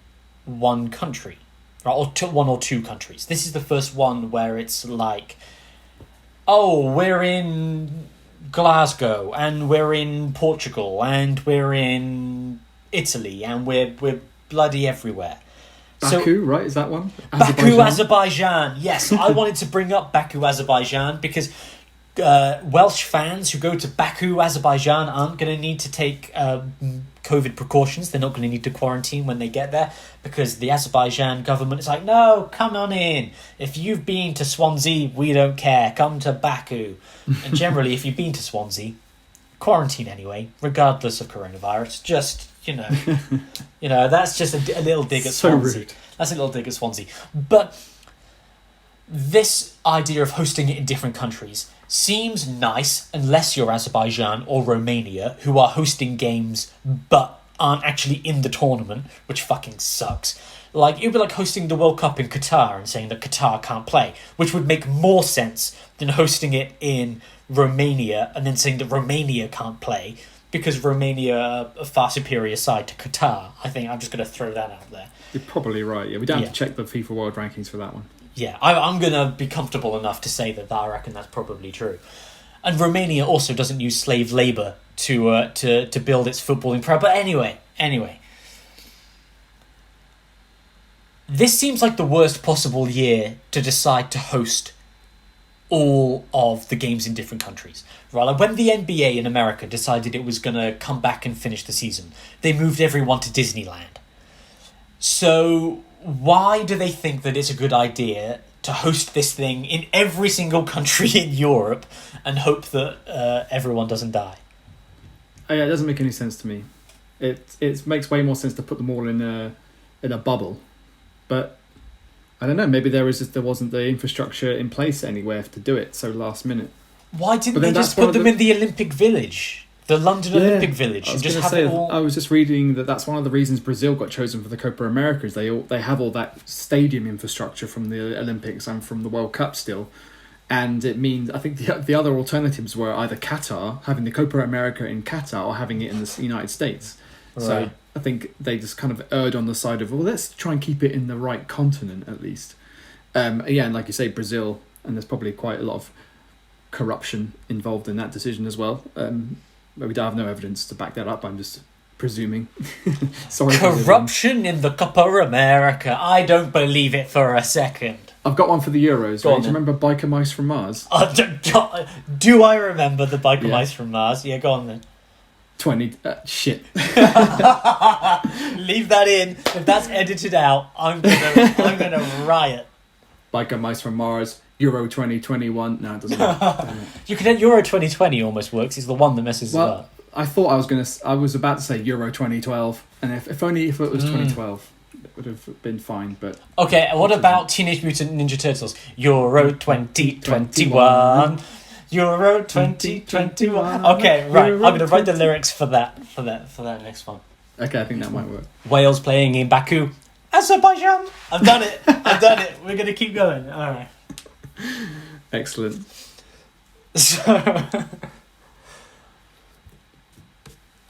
one country, right, or one or two countries. This is the first one where it's like, oh, we're in Glasgow, and we're in Portugal, and we're in Italy, and we're bloody everywhere. Baku, right? Is that one? Baku, Azerbaijan. Yes, I wanted to bring up Baku, Azerbaijan, because Welsh fans who go to Baku, Azerbaijan aren't going to need to take COVID precautions. They're not going to need to quarantine when they get there, because the Azerbaijan government is like, no, come on in. If you've been to Swansea, we don't care. Come to Baku. And generally, if you've been to Swansea, quarantine anyway, regardless of coronavirus. Just, that's just a little dig at Swansea. Rude. That's a little dig at Swansea. But this idea of hosting it in different countries seems nice unless you're Azerbaijan or Romania, who are hosting games but aren't actually in the tournament, which fucking sucks. Like, it would be like hosting the World Cup in Qatar and saying that Qatar can't play, which would make more sense than hosting it in Romania and then saying that Romania can't play, because Romania are a far superior side to Qatar. I think I'm just going to throw that out there. You're probably right. Yeah, we don't have to check the FIFA World Rankings for that one. Yeah, I'm going to be comfortable enough to say that I reckon that's probably true. And Romania also doesn't use slave labour to build its footballing pride. But anyway. This seems like the worst possible year to decide to host all of the games in different countries. Right? Like, when the NBA in America decided it was going to come back and finish the season, they moved everyone to Disneyland. So why do they think that it's a good idea to host this thing in every single country in Europe and hope that everyone doesn't die? Oh, yeah, it doesn't make any sense to me. It makes way more sense to put them all in a bubble, but I don't know. Maybe there wasn't the infrastructure in place anywhere to do it. So last minute. Why didn't they just put them in the Olympic Village? The London Olympic Village. I was just reading that's one of the reasons Brazil got chosen for the Copa America, is they have all that stadium infrastructure from the Olympics and from the World Cup still, and it means, I think the other alternatives were either Qatar, having the Copa America in Qatar, or having it in the United States. Right. I think they just kind of erred on the side of, well, let's try and keep it in the right continent at least. Yeah, and like you say, Brazil, and there's probably quite a lot of corruption involved in that decision as well. We don't have no evidence to back that up. I'm just presuming. Sorry. Corruption in the Copa America. I don't believe it for a second. I've got one for the Euros. Go Right? on, Do you remember Biker Mice from Mars? Do I remember the biker mice from Mars? Yeah, go on then. 20. Shit. Leave that in. If that's edited out, I'm gonna riot. Biker Mice from Mars. Euro 2021. No, it doesn't work. You could Euro 2020 almost works. It's the one that messes it up. I thought I was about to say Euro 2012, and if only if it was 2012, it would have been fine. But okay, what about Teenage Mutant Ninja Turtles? Euro 2021. Euro 2021. Okay, right. I'm gonna write the lyrics for that next one. Okay, I think that might work. Wales playing in Baku, Azerbaijan. I've done it. We're gonna keep going. All right. Excellent. So,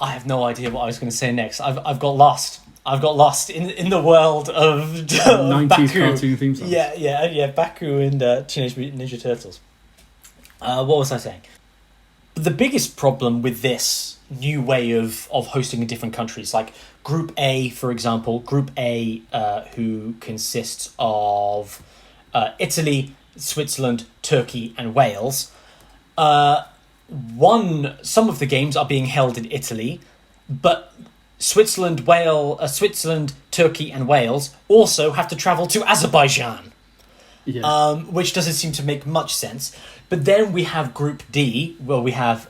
I have no idea what I was going to say next. I've got lost. I've got lost in the world of 90s Baku. cartoon theme songs. Yeah. Baku and Teenage Mutant Ninja Turtles. What was I saying? The biggest problem with this new way of hosting in different countries, like Group A, for example, Group A, who consists of Italy, Switzerland, Turkey, and Wales. Some of the games are being held in Italy, but Switzerland, Turkey, and Wales also have to travel to Azerbaijan, which doesn't seem to make much sense. But then we have Group D, where we have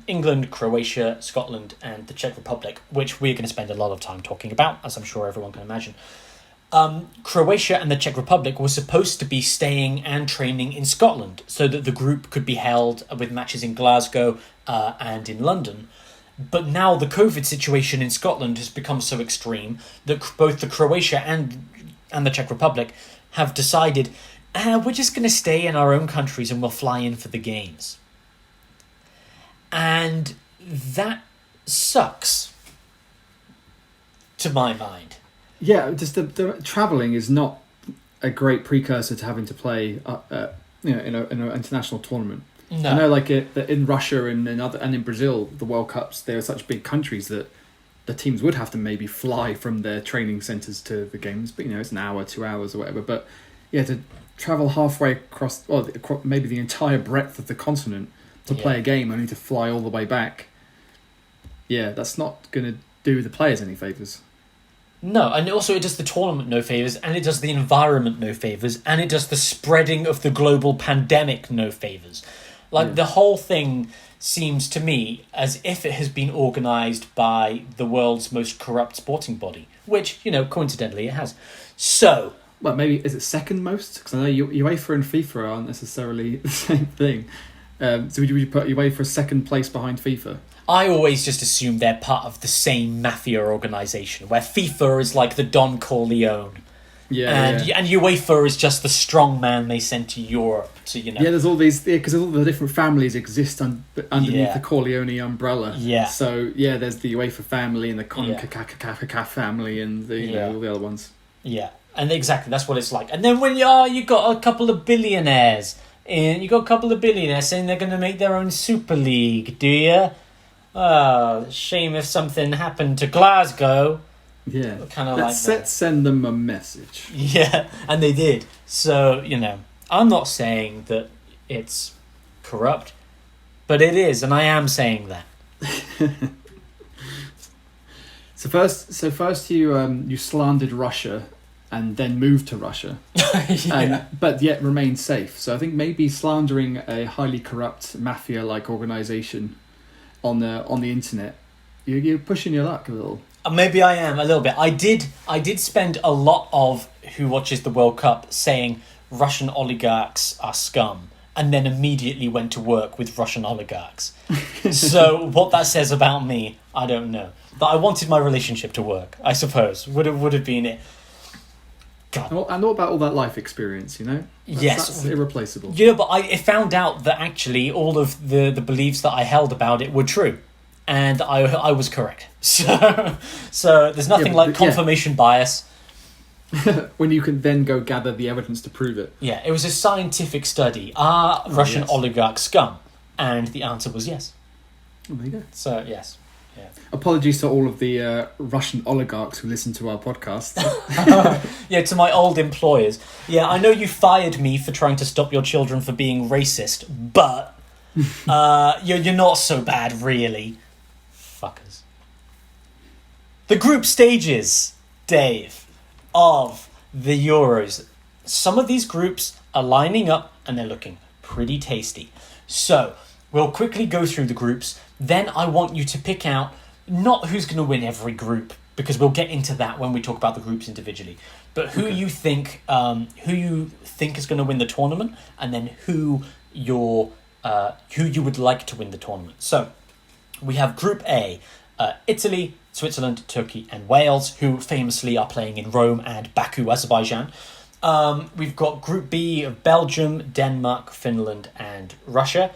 England, Croatia, Scotland, and the Czech Republic, which we're going to spend a lot of time talking about, as I'm sure everyone can imagine. Croatia and the Czech Republic were supposed to be staying and training in Scotland so that the group could be held with matches in Glasgow and in London. But now the COVID situation in Scotland has become so extreme that both the Croatia and the Czech Republic have decided, we're just going to stay in our own countries and we'll fly in for the games. And that sucks, to my mind. Yeah, just the travelling is not a great precursor to having to play, in an international tournament. No. I know, like in Russia and in Brazil, the World Cups, they are such big countries that the teams would have to maybe fly from their training centres to the games. But it's an hour, 2 hours, or whatever. But yeah, to travel halfway across, maybe the entire breadth of the continent to play a game, only to fly all the way back. Yeah, that's not going to do the players any favours. No, and also it does the tournament no favours, and it does the environment no favours, and it does the spreading of the global pandemic no favours. The whole thing seems to me as if it has been organised by the world's most corrupt sporting body, which, coincidentally it has. So... Well, maybe, is it second most? Because I know UEFA and FIFA aren't necessarily the same thing. So would you put UEFA second place behind FIFA? I always just assume they're part of the same mafia organisation, where FIFA is like the Don Corleone. And UEFA is just the strong man they sent to Europe to, Yeah, there's all these... because all the different families exist underneath the Corleone umbrella. Yeah. So, there's the UEFA family and the CONCACAF family and all the other ones. Yeah, and exactly, that's what it's like. And then when you got a couple of billionaires, and you got a couple of billionaires saying they're going to make their own Super League, do you? Shame if something happened to Glasgow. Yeah, kind of let's like send them a message. Yeah, and they did. So, I'm not saying that it's corrupt, but it is, and I am saying that. So first you slandered Russia and then moved to Russia, but yet remained safe. So I think maybe slandering a highly corrupt mafia-like organisation on the internet, you're pushing your luck a little. Maybe I am a little bit. I did spend a lot of Who Watches the World Cup saying Russian oligarchs are scum, and then immediately went to work with Russian oligarchs. So what that says about me, I don't know. But I wanted my relationship to work, I suppose. Would have been it. God. And what about all that life experience, That's irreplaceable. But I found out that actually all of the beliefs that I held about it were true. and I was correct. So there's nothing like confirmation bias. When you can then go gather the evidence to prove it. Yeah, it was a scientific study. Are Russian oligarchs scum? And the answer was yes. Oh, there you go. So, yes. Yeah. Apologies to all of the Russian oligarchs who listen to our podcast. Yeah, to my old employers. Yeah, I know you fired me for trying to stop your children for being racist, but you're not so bad, really. Fuckers. The group stages, Dave, of the Euros. Some of these groups are lining up and they're looking pretty tasty. So, we'll quickly go through the groups. Then I want you to pick out not who's going to win every group, because we'll get into that when we talk about the groups individually, but who you think is going to win the tournament, and then who you would like to win the tournament. So, we have Group A, Italy, Switzerland, Turkey, and Wales, who famously are playing in Rome and Baku, Azerbaijan. We've got Group B of Belgium, Denmark, Finland, and Russia,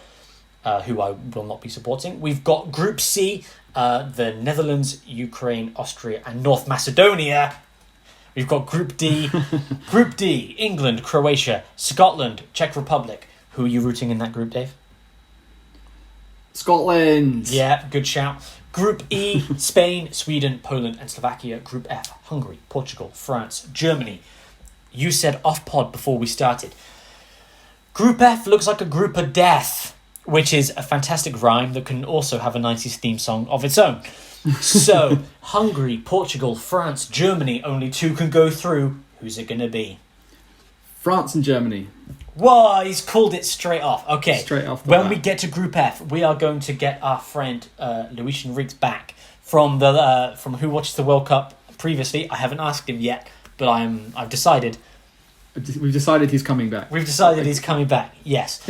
who I will not be supporting. We've got Group C, the Netherlands, Ukraine, Austria, and North Macedonia. We've got Group D, England, Croatia, Scotland, Czech Republic. Who are you rooting in that group, Dave? Scotland. Yeah, good shout. Group E, Spain, Sweden, Poland, and Slovakia. Group F, Hungary, Portugal, France, Germany. You said off pod before we started. Group F looks like a group of death, which is a fantastic rhyme that can also have a 90s theme song of its own. So, Hungary, Portugal, France, Germany, only two can go through. Who's it going to be? France and Germany. Whoa, he's called it straight off. Okay, straight off when we get to Group F, we are going to get our friend Lucian Riggs back from Who Watches the World Cup previously. I haven't asked him yet, but I've decided. We've decided he's coming back. We've decided he's coming back, yes.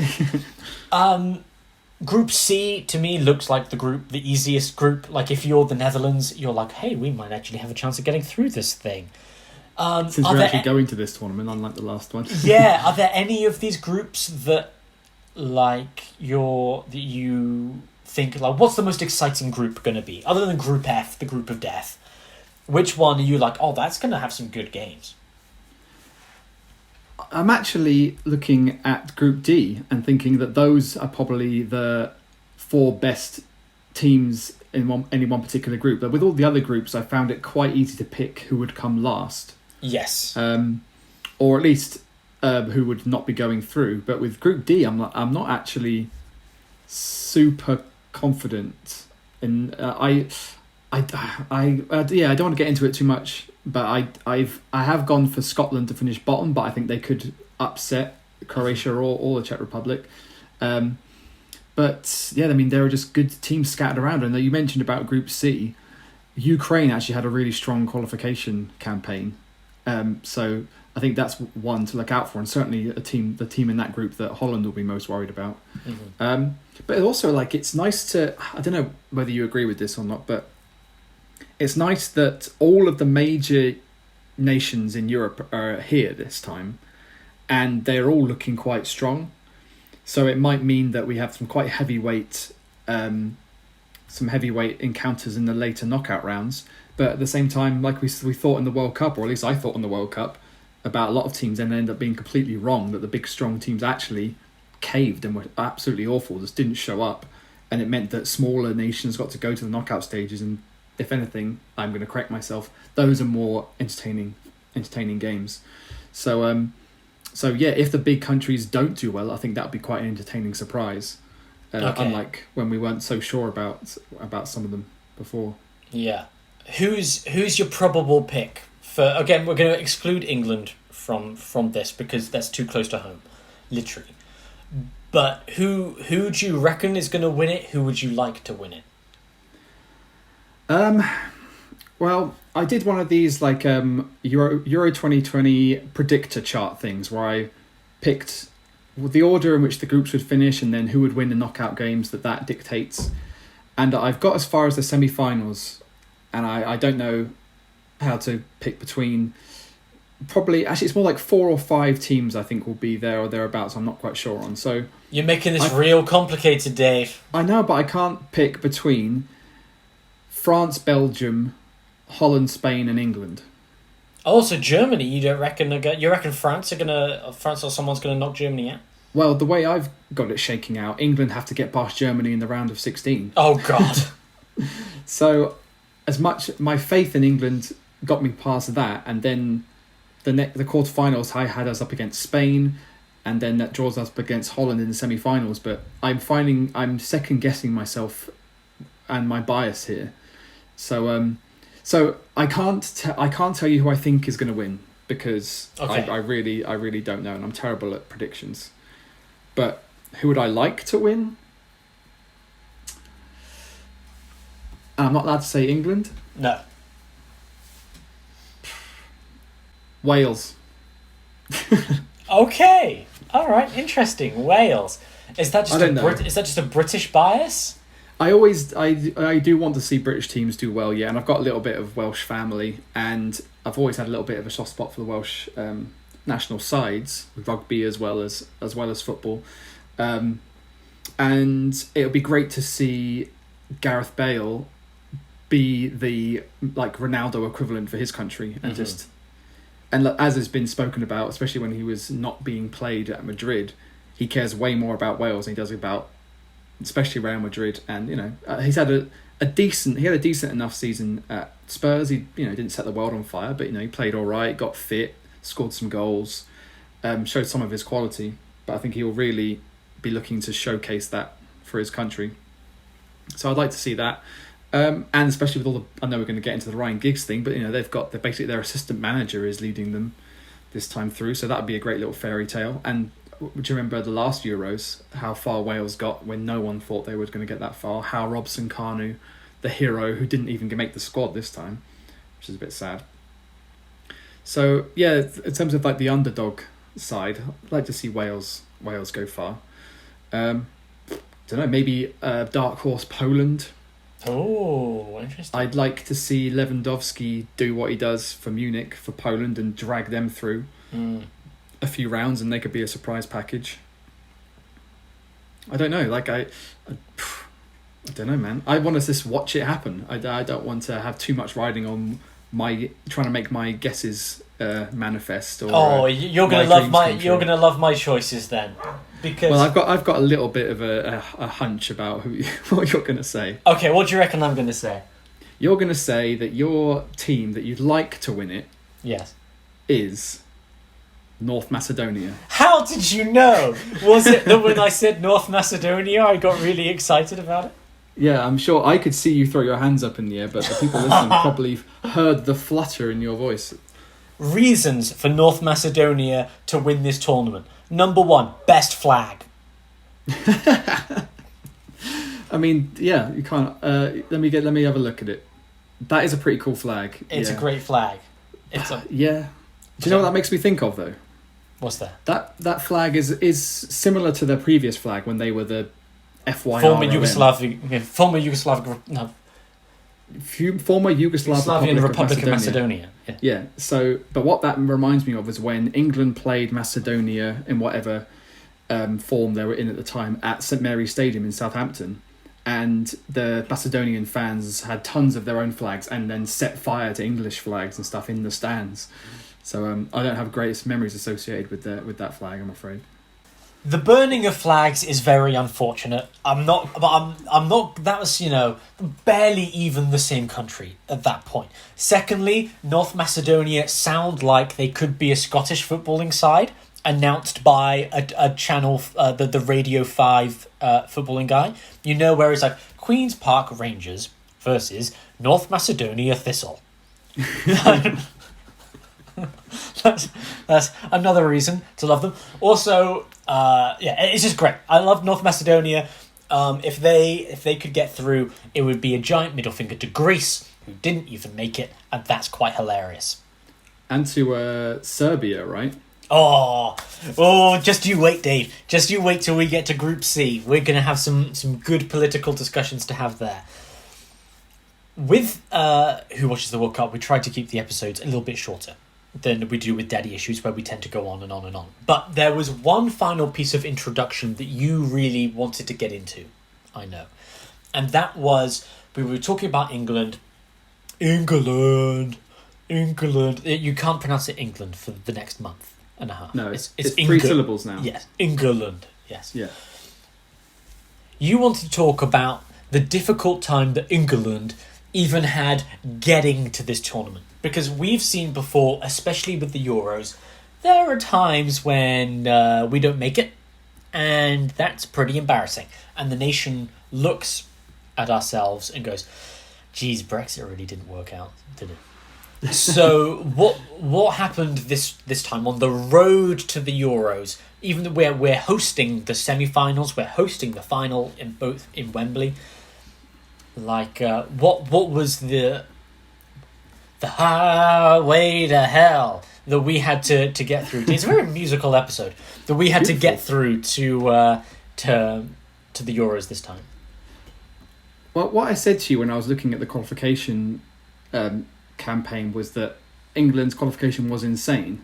Group C, to me, looks like the easiest group. Like, if you're the Netherlands, you're like, hey, we might actually have a chance of getting through this thing. Since we're actually going to this tournament, unlike the last one. Yeah, are there any of these groups that you think, like, what's the most exciting group going to be? Other than Group F, the group of death. Which one are you like, oh, that's going to have some good games? I'm actually looking at Group D and thinking that those are probably the four best teams in any one particular group. But with all the other groups, I found it quite easy to pick who would come last. Yes. Or at least who would not be going through. But with Group D, I'm not actually super confident. And I don't want to get into it too much. But I have gone for Scotland to finish bottom, but I think they could upset Croatia or the Czech Republic. But yeah, I mean, there are just good teams scattered around. And you mentioned about Group C, Ukraine actually had a really strong qualification campaign. So I think that's one to look out for, and certainly the team in that group that Holland will be most worried about. Mm-hmm. But also, like, it's nice to, I don't know whether you agree with this or not, but it's nice that all of the major nations in Europe are here this time, and they're all looking quite strong. So it might mean that we have some quite heavyweight encounters in the later knockout rounds. But at the same time, like we thought in the World Cup, or at least I thought in the World Cup, about a lot of teams, and end up being completely wrong, that the big strong teams actually caved and were absolutely awful, just didn't show up. And it meant that smaller nations got to go to the knockout stages, and if anything, I'm going to correct myself, those are more entertaining games. So yeah, if the big countries don't do well, I think that would be quite an entertaining surprise. Unlike when we weren't so sure about some of them before. Yeah. Who's your probable pick for? Again, we're going to exclude England from this because that's too close to home, literally. But who do you reckon is going to win it? Who would you like to win it? Well, I did one of these like Euro 2020 predictor chart things where I picked the order in which the groups would finish and then who would win the knockout games that dictates. And I've got as far as the semi-finals, and I don't know how to pick between. Probably, actually, it's more like 4 or 5 teams I think will be there or thereabouts. I'm not quite sure on. So you're making this real complicated, Dave. I know, but I can't pick between France, Belgium, Holland, Spain, and England. Also, Germany. You don't reckon? You reckon France or someone's gonna knock Germany out? Well, the way I've got it shaking out, England have to get past Germany in the round of 16. Oh God. So, as much my faith in England got me past that, and then the quarterfinals I had us up against Spain, and then that draws us up against Holland in the semi-finals. But I'm finding I'm second guessing myself and my bias here. So I can't tell you who I think is going to win, because I really don't know, and I'm terrible at predictions. But who would I like to win? I'm not allowed to say England. No. Wales. Okay. All right. Interesting. Wales. Is that just a British bias? I do want to see British teams do well, yeah, and I've got a little bit of Welsh family, and I've always had a little bit of a soft spot for the Welsh national sides, rugby as well as football, and it'll be great to see Gareth Bale be the Ronaldo equivalent for his country, and and as has been spoken about, especially when he was not being played at Madrid, he cares way more about Wales than he does about, especially Real Madrid. And he's had a decent enough season at Spurs. He didn't set the world on fire, but he played all right, got fit, scored some goals, showed some of his quality. But I think he'll really be looking to showcase that for his country. So I'd like to see that. And especially with I know we're going to get into the Ryan Giggs thing, but basically their assistant manager is leading them this time through, so that'd be a great little fairy tale. And would you remember the last Euros, how far Wales got when no one thought they were going to get that far? How Robson Kanu, the hero who didn't even make the squad this time, which is a bit sad. So yeah, in terms of the underdog side, I'd like to see Wales go far. Don't know, maybe dark horse Poland. Oh, interesting. I'd like to see Lewandowski do what he does for Munich, for Poland, and drag them through a few rounds, and they could be a surprise package. I don't know. I don't know, man. I want to just watch it happen. I don't want to have too much riding on my trying to make my guesses manifest. Or you're gonna love my choices then. Because I've got a little bit of a hunch about what you're going to say. Okay, what do you reckon I'm going to say? You're going to say that your team that you'd like to win it, yes, is North Macedonia. How did you know? Was it that when I said North Macedonia, I got really excited about it? Yeah, I'm sure I could see you throw your hands up in the air, but the people listening probably heard the flutter in your voice. Reasons for North Macedonia to win this tournament. Number 1, best flag. I mean, yeah, you can't. Let me have a look at it. That is a pretty cool flag. It's a great flag. Yeah. Do you know what that makes me think of though? What's that? That flag is similar to their previous flag when they were the FYR. Former Yugoslav Republic of Macedonia. Yeah. So, but what that reminds me of is when England played Macedonia in whatever form they were in at the time at St Mary's Stadium in Southampton, and the Macedonian fans had tons of their own flags and then set fire to English flags and stuff in the stands. So I don't have greatest memories associated with that flag, I'm afraid. The burning of flags is very unfortunate. I'm not. That was, barely even the same country at that point. Secondly, North Macedonia sound like they could be a Scottish footballing side, announced by a channel, the Radio 5 footballing guy. Where it's like Queen's Park Rangers versus North Macedonia Thistle. That's another reason to love them. Also, it's just great. I love North Macedonia. If they could get through, it would be a giant middle finger to Greece, who didn't even make it, and that's quite hilarious. And to Serbia, right? Oh, just you wait, Dave. Just you wait till we get to Group C. We're going to have some good political discussions to have there. With Who Watches the World Cup, we try to keep the episodes a little bit shorter than we do with Daddy Issues, where we tend to go on and on and on. But there was one final piece of introduction that you really wanted to get into, I know. And that was, we were talking about England. England. You can't pronounce it England for the next month and a half. No, it's England. 3 syllables now. Yes, England. Yes. Yeah. You want to talk about the difficult time that England even had getting to this tournament. Because we've seen before, especially with the Euros, there are times when we don't make it, and that's pretty embarrassing. And the nation looks at ourselves and goes, geez, Brexit really didn't work out, did it? So what happened this time on the road to the Euros, even though we're hosting the semi-finals, we're hosting the final in Wembley, like what was the highway to hell that we had to get through? It's a very musical episode that we had to get through to the Euros this time. Well, what I said to you when I was looking at the qualification campaign was that England's qualification was insane,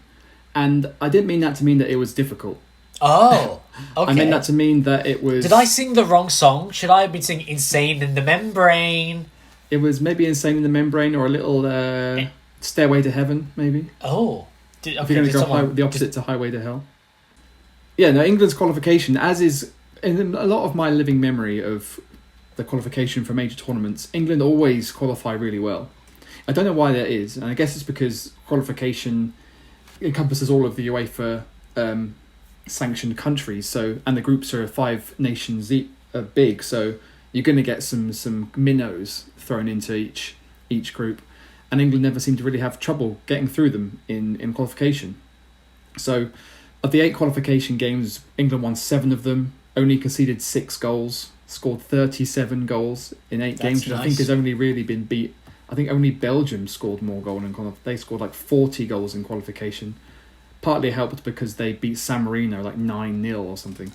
and I didn't mean that to mean that it was difficult. Oh, okay. I meant that to mean that it was... Did I sing the wrong song? Should I have been singing Insane in the Membrane? It was maybe Insane in the Membrane, or a little Stairway to Heaven, maybe. Oh. If you're going to go the opposite to Highway to Hell. Yeah, no, England's qualification, as is in a lot of my living memory of the qualification for major tournaments, England always qualify really well. I don't know why that is, and I guess it's because qualification encompasses all of the UEFA sanctioned countries, and the groups are 5 nations big, so you're going to get some minnows thrown into each group, and England never seem to really have trouble getting through them in qualification. So of the 8 qualification games, England won 7 of them, only conceded 6 goals, scored 37 goals in 8 games, which nice. I think has only really been beat. I think only Belgium scored more goals in qualification. They scored like 40 goals in qualification. Partly helped because they beat San Marino like 9-0 or something.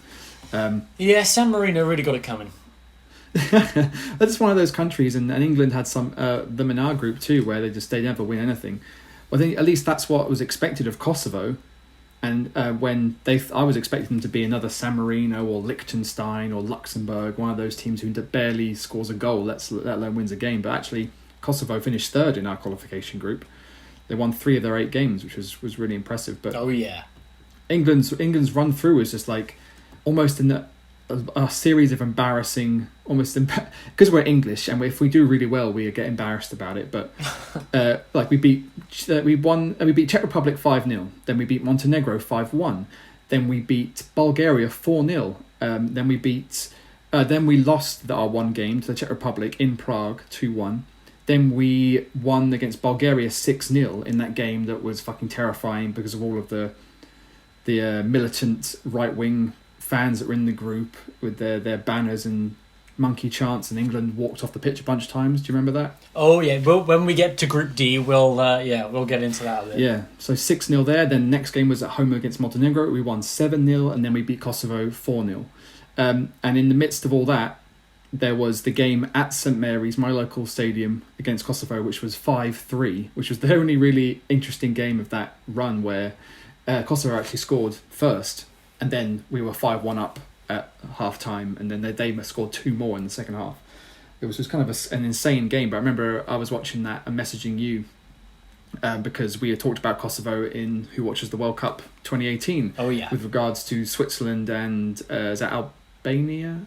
Yeah, San Marino really got it coming. That's one of those countries, and England had some them in our group too, where they never win anything. Well, I think at least that's what was expected of Kosovo, and when I was expecting them to be another San Marino or Liechtenstein or Luxembourg, one of those teams who barely scores a goal, let alone wins a game. But actually, Kosovo finished 3rd in our qualification group. They won 3 of their 8 games, which was really impressive. But oh yeah, England's run through is just like almost a series of embarrassing, because we're English, and if we do really well, we get embarrassed about it. But like we beat Czech Republic 5-0, then we beat Montenegro 5-1, then we beat Bulgaria 4-0, then we lost our one game to the Czech Republic in Prague 2-1. Then we won against Bulgaria 6-0 in that game that was fucking terrifying because of all of the militant right-wing fans that were in the group with their banners and monkey chants, and England walked off the pitch a bunch of times. Do you remember that? Oh yeah, well, when we get to Group D, we'll get into that a bit. Yeah, so 6-0 there. Then next game was at home against Montenegro. We won 7-0, and then we beat Kosovo 4-0. And in the midst of all that, there was the game at St Mary's, my local stadium, against Kosovo, which was 5-3, which was the only really interesting game of that run where Kosovo actually scored first, and then we were 5-1 up at half-time, and then they scored 2 more in the second half. It was just kind of an insane game, but I remember I was watching that and messaging you because we had talked about Kosovo in Who Watches the World Cup 2018. Oh yeah. With regards to Switzerland and, is that Albania?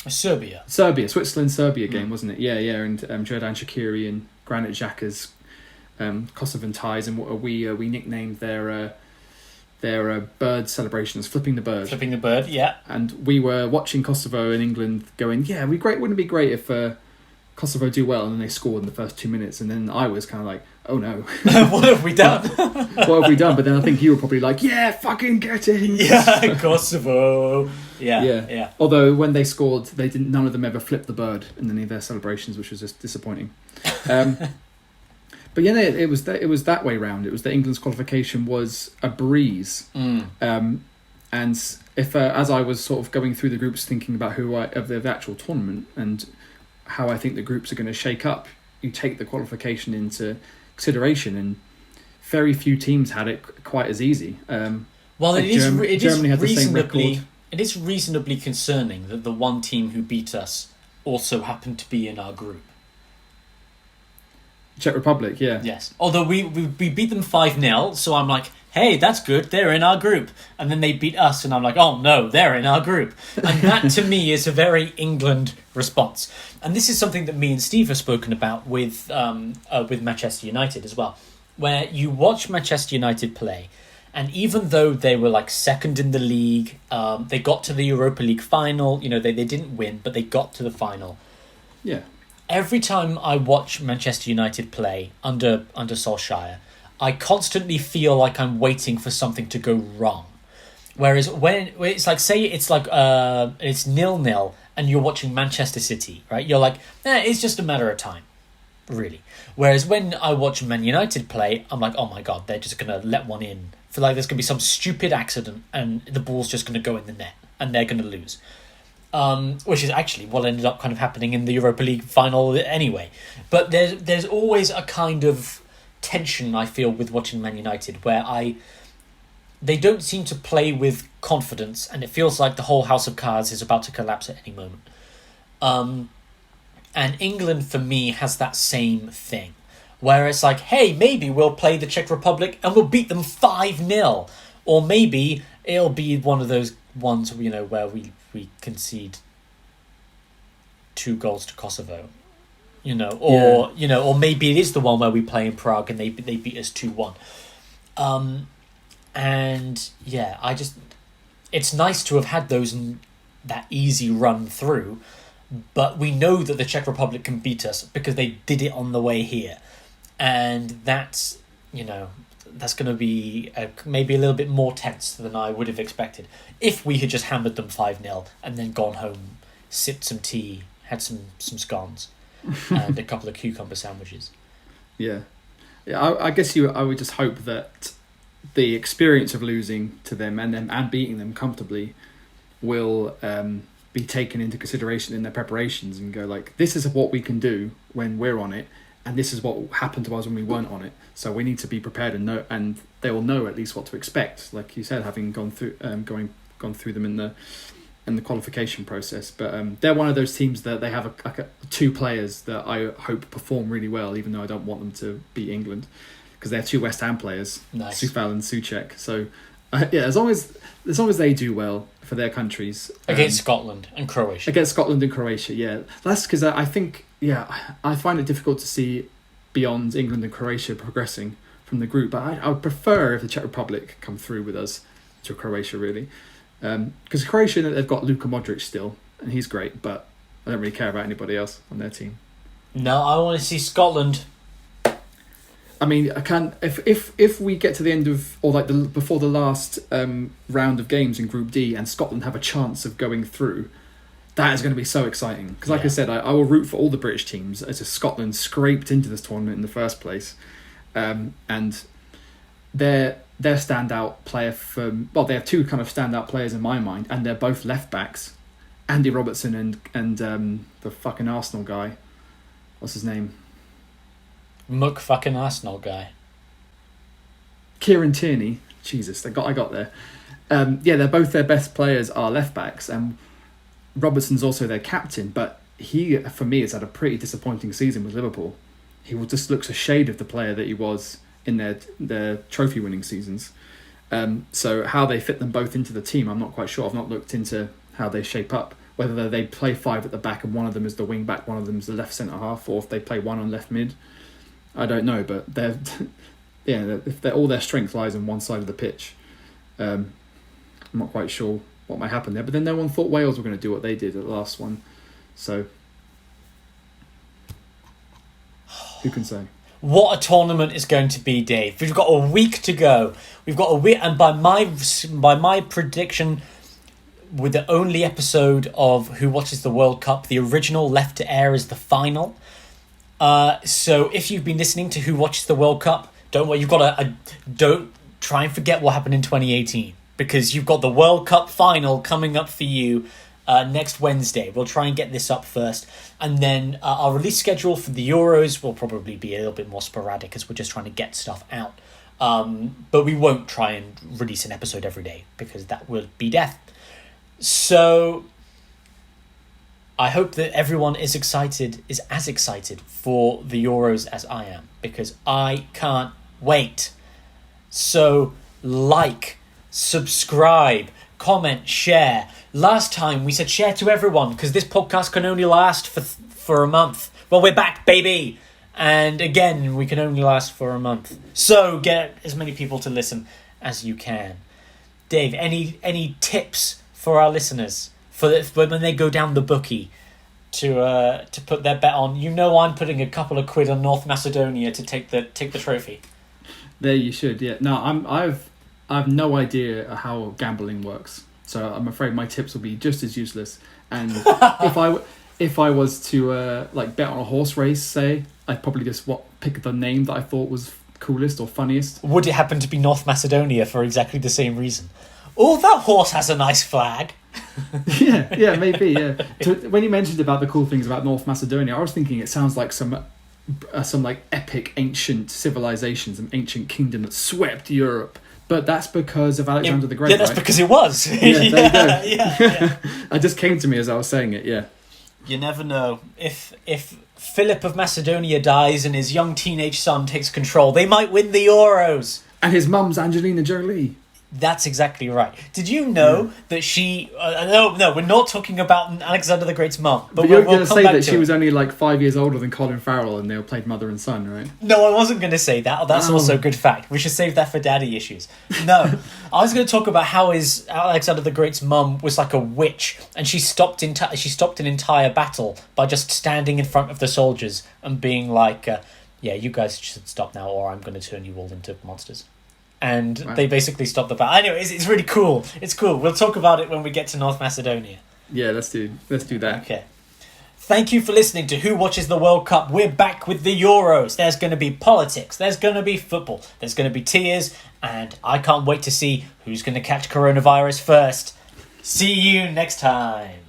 Switzerland-Serbia game, wasn't it? Yeah, and Jordan Shaqiri and Granit Xhaka's Kosovan ties, and we nicknamed their bird celebrations Flipping the Bird. Flipping the Bird, yeah. And we were watching Kosovo and England going, yeah, wouldn't it be great if Kosovo do well, and then they scored in the first 2 minutes, and then I was kind of like, oh no. What have we done? What have we done? But then I think you were probably like, yeah, fucking get in. Yeah, Kosovo. Yeah. Although when they scored, none of them ever flipped the bird in any of their celebrations, which was just disappointing. But yeah, it was that way round. It was that England's qualification was a breeze. And if as I was sort of going through the groups, thinking about of the actual tournament and how I think the groups are going to shake up, you take the qualification into consideration, and very few teams had it quite as easy. Germany had the same record. It is reasonably concerning that the one team who beat us also happen to be in our group. Czech Republic, yeah. Yes. Although we beat them 5-0, so I'm like, hey, that's good, they're in our group. And then they beat us, and I'm like, oh no, they're in our group. And that, to me, is a very England response. And this is something that me and Steve have spoken about with Manchester United as well, where you watch Manchester United play, and even though they were like second in the league, they got to the Europa League final, they didn't win, but they got to the final. Yeah. Every time I watch Manchester United play under Solskjaer, I constantly feel like I'm waiting for something to go wrong. Whereas when it's like, say it's like it's 0-0 and you're watching Manchester City, right? You're like, it's just a matter of time, really. Whereas when I watch Man United play, I'm like, oh my God, they're just going to let one in. I feel like there's going to be some stupid accident and the ball's just going to go in the net and they're going to lose. Which is actually what ended up kind of happening in the Europa League final anyway. But there's always a kind of tension, I feel, with watching Man United, where they don't seem to play with confidence, and it feels like the whole house of cards is about to collapse at any moment. And England, for me, has that same thing, where it's like, hey, maybe we'll play the Czech Republic and we'll beat them 5-0. Or maybe it'll be one of those ones, where we concede 2 goals to Kosovo, or maybe it is the one where we play in Prague and they beat us 2-1. And yeah, it's nice to have had that easy run through, but we know that the Czech Republic can beat us because they did it on the way here, and that's going to be maybe a little bit more tense than I would have expected if we had just hammered them 5-0 and then gone home, sipped some tea, had some scones and a couple of cucumber sandwiches. Yeah. I guess I would just hope that the experience of losing to them and beating them comfortably will be taken into consideration in their preparations and go like, this is what we can do when we're on it, and this is what happened to us when we weren't on it. So we need to be prepared and know, and they will know at least what to expect. Like you said, having gone through gone through them in the qualification process. But they're one of those teams that they have two players that I hope perform really well, even though I don't want them to beat England, because they're 2 West Ham players, nice. Soufal and Souček. So yeah, as long as they do well for their countries against Scotland and Croatia. Against Scotland and Croatia, yeah, that's because I think I find it difficult to see beyond England and Croatia progressing from the group. But I would prefer if the Czech Republic come through with us to Croatia, really. Because Croatia, they've got Luka Modric still, and he's great, but I don't really care about anybody else on their team. No, I want to see Scotland. I mean, I can if we get to the end of, or like before the last round of games in Group D, and Scotland have a chance of going through, that is going to be so exciting. Because like I said, I will root for all the British teams as if Scotland scraped into this tournament in the first place, and their standout player they have 2 kind of standout players in my mind, and they're both left backs, Andy Robertson and the fucking Arsenal guy, what's his name? Fucking Arsenal guy. Kieran Tierney. Jesus, I got there. They're both their best players are left backs, and Robertson's also their captain, but he, for me, has had a pretty disappointing season with Liverpool. He just looks a shade of the player that he was in their trophy winning seasons. So how they fit them both into the team, I'm not quite sure. I've not looked into how they shape up, whether they play 5 at the back and one of them is the wing back, one of them is the left centre half, or if they play one on left mid. I don't know, but if all their strength lies on one side of the pitch, I'm not quite sure what might happen there. But then no one thought Wales were going to do what they did at the last one, so who can say? What a tournament is going to be, Dave. We've got a week to go. We've got a week, and by my prediction, with the only episode of Who Watches the World Cup, the original left to air is the final. So if you've been listening to Who Watches the World Cup, don't worry, you've got don't try and forget what happened in 2018, because you've got the World Cup final coming up for you next Wednesday. We'll try and get this up first, and then our release schedule for the Euros will probably be a little bit more sporadic as we're just trying to get stuff out. But we won't try and release an episode every day because that would be death. So I hope that everyone is as excited for the Euros as I am, because I can't wait. So, subscribe, comment, share. Last time we said share to everyone, because this podcast can only last for a month. Well, we're back, baby! And again, we can only last for a month. So, get as many people to listen as you can. Dave, any tips for our listeners for when they go down the bookie to put their bet on? I'm putting a couple of quid on North Macedonia to take the trophy. There you should, yeah. No, I've no idea how gambling works, so I'm afraid my tips will be just as useless. And if I was to bet on a horse race, say, I'd probably just pick the name that I thought was coolest or funniest. Would it happen to be North Macedonia for exactly the same reason? Oh, that horse has a nice flag. yeah, maybe, yeah. When you mentioned about the cool things about North Macedonia, I was thinking it sounds like some like epic ancient civilization, some ancient kingdom that swept Europe. But that's because of Alexander the Great, yeah, that's right? because it was. Yeah, there you go. Yeah. It just came to me as I was saying it, yeah. You never know. If Philip of Macedonia dies and his young teenage son takes control, they might win the Euros. And his mum's Angelina Jolie. That's exactly right. Did you know that she... no, we're not talking about Alexander the Great's mum. But you're going to say that she was only like 5 years older than Colin Farrell and they played mother and son, right? No, I wasn't going to say that. That's also a good fact. We should save that for daddy issues. No, I was going to talk about how Alexander the Great's mum was like a witch, and she stopped an entire battle by just standing in front of the soldiers and being like, yeah, you guys should stop now or I'm going to turn you all into monsters. And wow. They basically stopped the battle. Anyway, it's really cool. It's cool. We'll talk about it when we get to North Macedonia. Yeah, let's do that. Okay. Thank you for listening to Who Watches the World Cup. We're back with the Euros. There's going to be politics. There's going to be football. There's going to be tears. And I can't wait to see who's going to catch coronavirus first. See you next time.